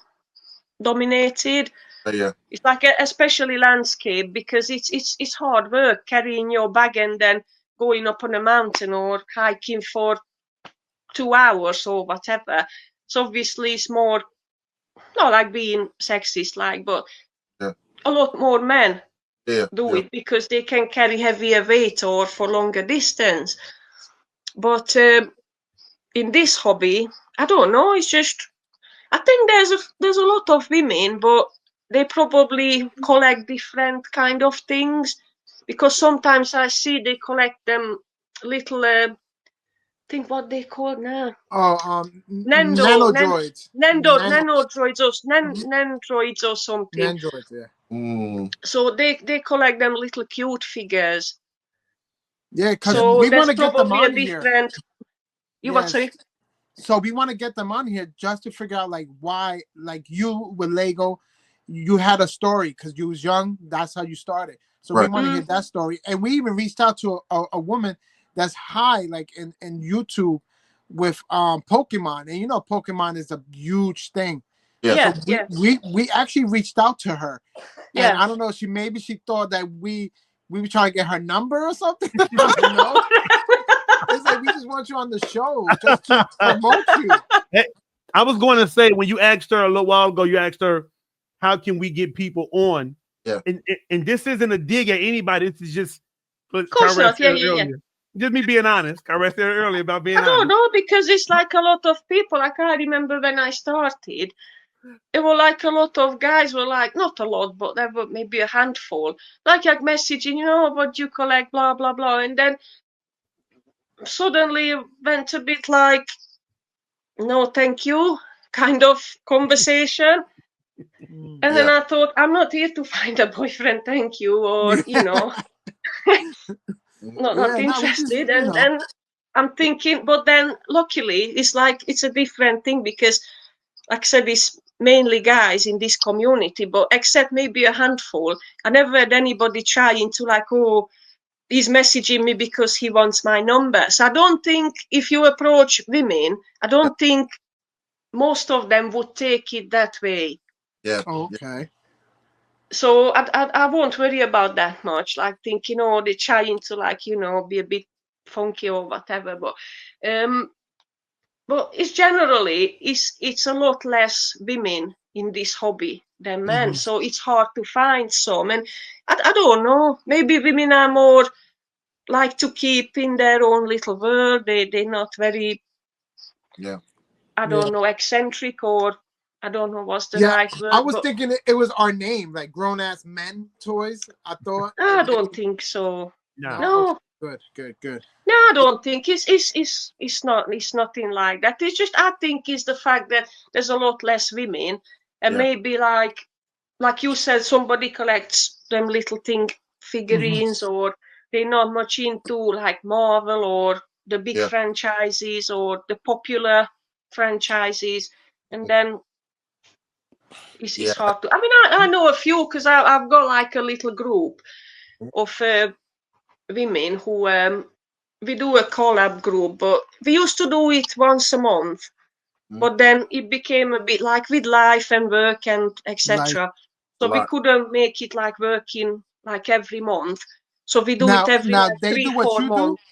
dominated. Yeah. It's like especially landscape, because it's hard work carrying your bag and then going up on a mountain or hiking for 2 hours or whatever. So obviously it's more, not like being sexist, but a lot more men do it because they can carry heavier weight or for longer distance. But in this hobby, I don't know. It's just, I think there's a lot of women, but they probably collect different kind of things, because sometimes I see they collect them little, think what they call now. Nanodroids. Nandroids or something. Nandroids, yeah. So they collect them little cute figures. Yeah, because we want to get them on here. So we want to get them on here just to figure out why, you with Lego, you had a story because you was young. That's how you started. So we want to hear that story. And we even reached out to a woman that's high, in YouTube with Pokemon. And Pokemon is a huge thing. Yeah. So we actually reached out to her. And I don't know, she thought that we were trying to get her number or something. It's like we just want you on the show just to promote you. Hey, I was going to say, when you asked her a little while ago, you asked her, how can we get people on? Yeah. And this isn't a dig at anybody. This is just just me being honest. I read there earlier about being honest. I don't know, because it's a lot of people. I can't remember when I started. It was a lot of guys were not a lot, but there were maybe a handful. Messaging, what you collect, blah, blah, blah. And then suddenly it went a bit no, thank you, kind of conversation. And then I thought, I'm not here to find a boyfriend, thank you, or, not interested. And I'm thinking, but then luckily it's like it's a different thing because, like I said, it's mainly guys in this community, but except maybe a handful, I never had anybody trying to like, oh, he's messaging me because he wants my number. So I don't think if you approach women, I don't think most of them would take it that way. Yeah. Okay. So I won't worry about that much. Like thinking, oh, they're trying to like, you know, be a bit funky or whatever. But it's generally it's a lot less women in this hobby than men. So it's hard to find some. And I don't know. Maybe women are more like to keep in their own little world. They're not very, I don't know, eccentric, or I don't know what's the right word. I was thinking it was our name, like Grown Ass Men Toys. I thought. I don't think so. No. Good. No, I don't think it's not. It's nothing like that. It's just I think it's the fact that there's a lot less women, and maybe like you said, somebody collects them little figurines, or they're not much into like Marvel or the big franchises or the popular franchises, and then it's hard to. I mean, I know a few because I've got like a little group of women who we do a collab group, but we used to do it once a month, but then it became a bit like with life and work and etc. So we couldn't make it like working like every month. So we do it every like, they 3-4 months.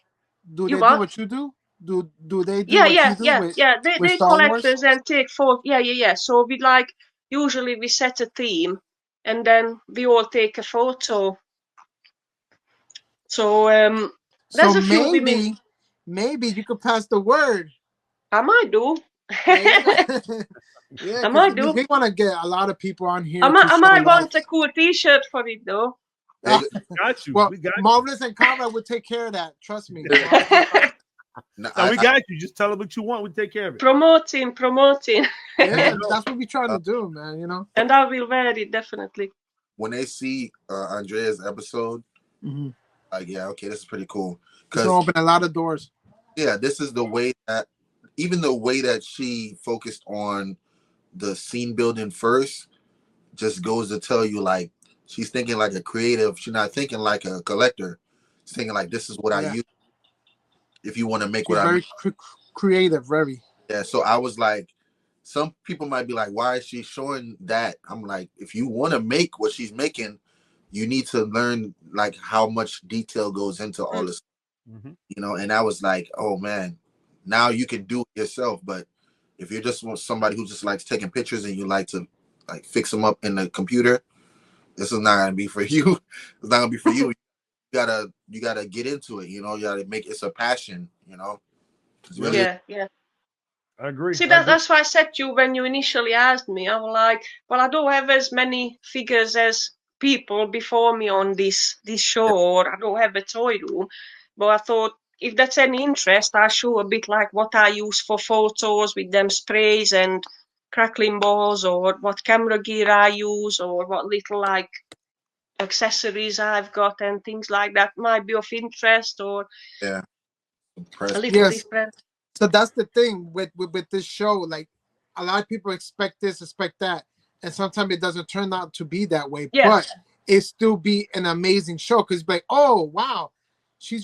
Do they do what you do? Do they do what you do? They collectors and take photos. Yeah. So we like usually we set a theme and then we all take a photo. So there's a few women. Maybe you could pass the word. I might do. I might do. We want to get a lot of people on here. I might want a cool T-shirt for it though. Got you. Well, we got Marvelous and Conrad will take care of that. Trust me. We got you. Just tell them what you want. We take care of it. Promoting. Yeah, that's what we're trying to do, man. You know. And I will wear it definitely. When they see Andrea's episode, like, yeah, okay, this is pretty cool. Because open a lot of doors. Yeah, this is the way that, even the way that she focused on the scene building first, just goes to tell you, like, she's thinking like a creative. She's not thinking like a collector. She's thinking like, this is what I use. If you want to make what I very creative, very. Yeah, so I was like, some people might be like, why is she showing that? I'm like, if you want to make what she's making, you need to learn like how much detail goes into all this, you know. And I was like, oh man, now you can do it yourself. But if you're just somebody who just likes taking pictures and you like to like fix them up in the computer, this is not gonna be for you. It's not gonna be for you. You gotta get into it. You know, you gotta make it's a passion. You know. Really yeah. I agree. See, that's why I said to you when you initially asked me. I was like, well, I don't have as many figures as people before me on this show, or I don't have a toy room. But I thought if that's any interest, I show a bit like what I use for photos with them sprays and crackling balls, or what camera gear I use, or what little like accessories I've got and things like that might be of interest, or a little different. So that's the thing with this show. Like a lot of people expect this, expect that, and sometimes it doesn't turn out to be that way. But it still be an amazing show because like, oh wow, she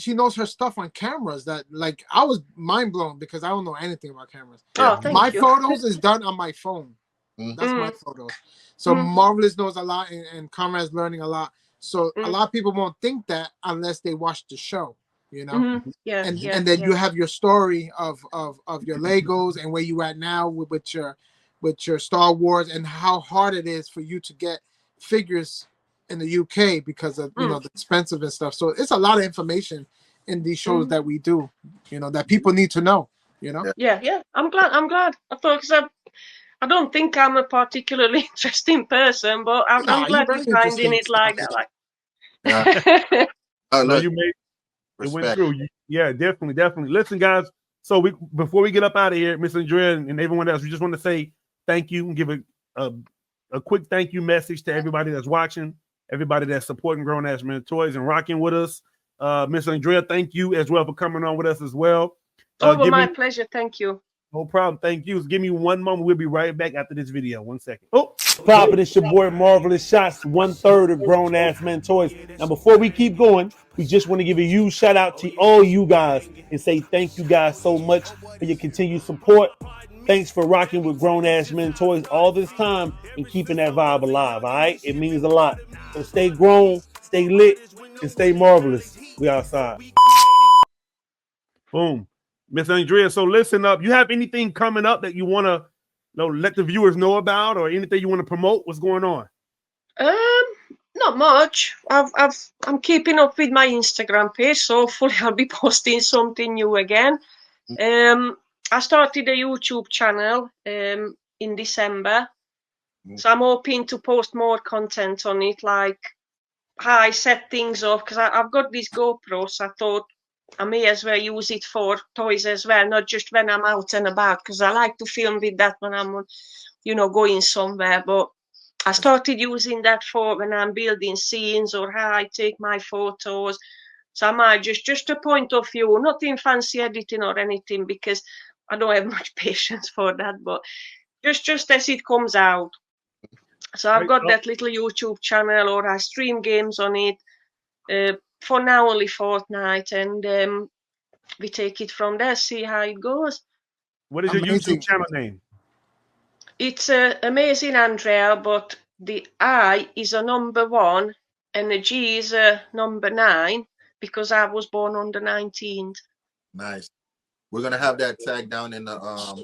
knows her stuff on cameras. That like I was mind blown because I don't know anything about cameras. My photos is done on my phone. That's my photos. So Marvelous knows a lot, and Conrad's learning a lot. So a lot of people won't think that unless they watch the show. You know, and then you have your story of your Legos and where you at now with your Star Wars and how hard it is for you to get figures in the UK because of you know the expensive and stuff. So it's a lot of information in these shows that we do, you know, that people need to know. You know. Yeah. I'm glad. I thought because I don't think I'm a particularly interesting person, but I'm glad you're finding it like that. Like. No, you made. It went through. Yeah, definitely. Listen, guys. So before we get up out of here, Miss Andrea and everyone else, we just want to say thank you and give a quick thank you message to everybody that's watching. everybody that's supporting Grown Ass Men Toys and rocking with us. Miss Andrea, thank you as well for coming on with us as well. Oh, my pleasure. Thank you. No problem. Thank you. Give me one moment. We'll be right back after this video. 1 second. Oh, pop it. It's your boy Marvelous Shots, 1/3 of Grown Ass Men Toys. Now, before we keep going, we just want to give a huge shout out to all you guys and say thank you guys so much for your continued support. Thanks for rocking with Grown Ass Men Toys all this time and keeping that vibe alive. All right, it means a lot. So stay grown, stay lit, and stay marvelous. We outside. Boom. Miss Andrea, so listen up. You have anything coming up that you want to let the viewers know about, or anything you want to promote? What's going on? Not much. I'm keeping up with my Instagram page, so hopefully I'll be posting something new again. I started a YouTube channel in December, so I'm hoping to post more content on it, like how I set things up, because I've got this GoPro, so I thought I may as well use it for toys as well, not just when I'm out and about, because I like to film with that when I'm, going somewhere. But I started using that for when I'm building scenes or how I take my photos. So I might just a point of view, nothing fancy editing or anything, because I don't have much patience for that, but just as it comes out. So I've got that little YouTube channel, or I stream games on it. For now, only Fortnite, and we take it from there, see how it goes. What is your YouTube channel name? It's Amazing Andrea, but the I is a number 1 and the G is a number 9, because I was born on the 19th. Nice. We're gonna have that tag down in the bio.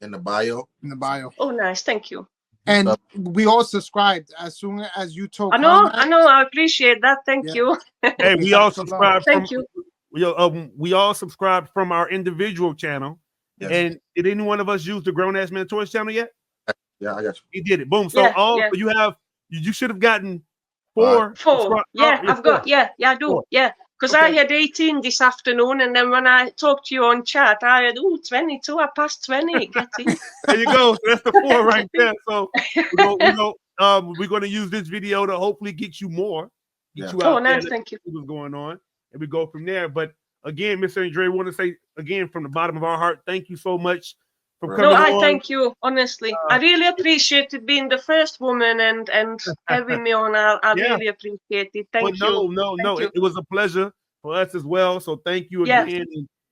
In the bio. Oh, nice. Thank you. And we all subscribed as soon as you told. I know. I appreciate that. Thank you. Hey, we all subscribed. Thank you. We all subscribed from our individual channel. Yes. And did any one of us use the Grown Ass Men Toys channel yet? Yeah, I got you. He did it. Boom. So you should have gotten 4. 4. Yeah, I've got. Yeah, I do. 4. Yeah. Because I had 18 this afternoon, and then when I talked to you on chat, I had 22. I passed 20. Get in. There you go. So that's the 4 right there. So we're going to use this video to hopefully get you more. Get you out nice. Thank you. What's going on, and we go from there. But again, Mr. Andrea, want to say again from the bottom of our heart, thank you so much for coming on. No, I thank you. Honestly, I really appreciated being the first woman and having me on. I really appreciate it. Thank you. No. It was a pleasure for us as well. So thank you again.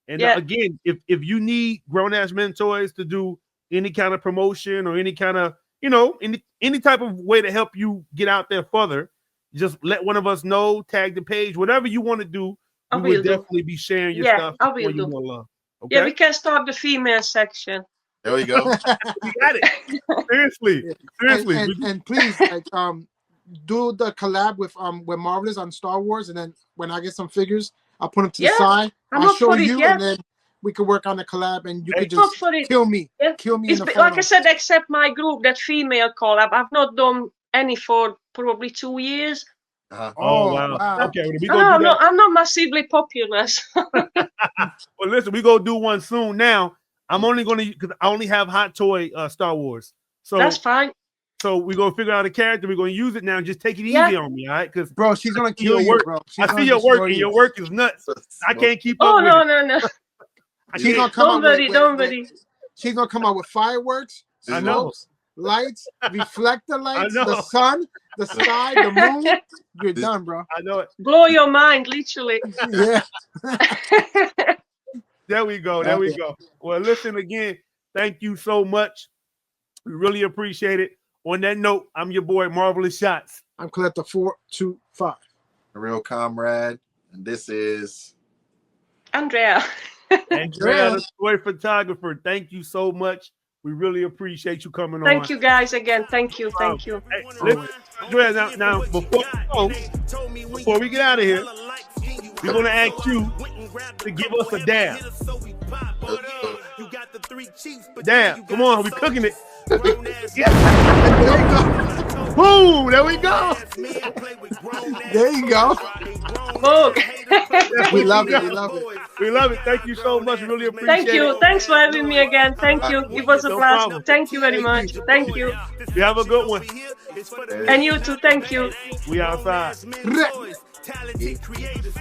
And again, if you need Grown Ass Men Toys to do any kind of promotion or any kind of any type of way to help you get out there further, just let one of us know. Tag the page, whatever you want to do. We will definitely be sharing your stuff. I will do. More love. Okay? Yeah, we can start the female section. There we go. We got it. Seriously. And please, do the collab with Marvelous on Star Wars, and then when I get some figures, I'll put them to the side. I'll show you, and then we can work on the collab, and you can just kill me. Yeah. Kill me. Like I said, except my group, that female collab, I've not done any for probably 2 years. Oh wow. Okay, I'm not massively popular. Well, listen, we gonna do one soon. Now I'm only gonna, because I only have Hot Toy Star Wars, so that's fine. So we're gonna figure out a character. We're gonna use it now. Just take it easy on me, all right? Because bro, she's gonna kill you, bro. I see your work, and your work is nuts. I can't keep up. Oh no. She's gonna come don't worry. She's gonna come out with fireworks. I know. Lights, reflector lights, the sun, the sky, the moon. You're done, bro. I know it. Blow your mind, literally. Yeah. There we go. Well, listen again. Thank you so much. We really appreciate it. On that note, I'm your boy, Marvelous Shots. I'm Collector 425. A real comrade. And this is Andrea. Andrea, the Toyphotographer. Thank you so much. We really appreciate you coming on. Thank you guys again. Thank you. Hey, listen, Andrea, now before we get out of here, we're gonna ask you to give us a dab. Damn, come on, we cooking it. Boom, there we go. There you go. We love it. We love it. Thank you so much. Really appreciate it. Thank you. Thanks for having me again. Thank you. It was a blast. Thank you very much. Thank you. You have a good one. And you too, thank you. We outside. Talented creators.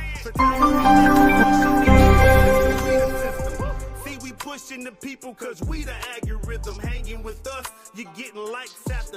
See, we pushing the people cause we the algorithm. Hanging with us, you're getting likes after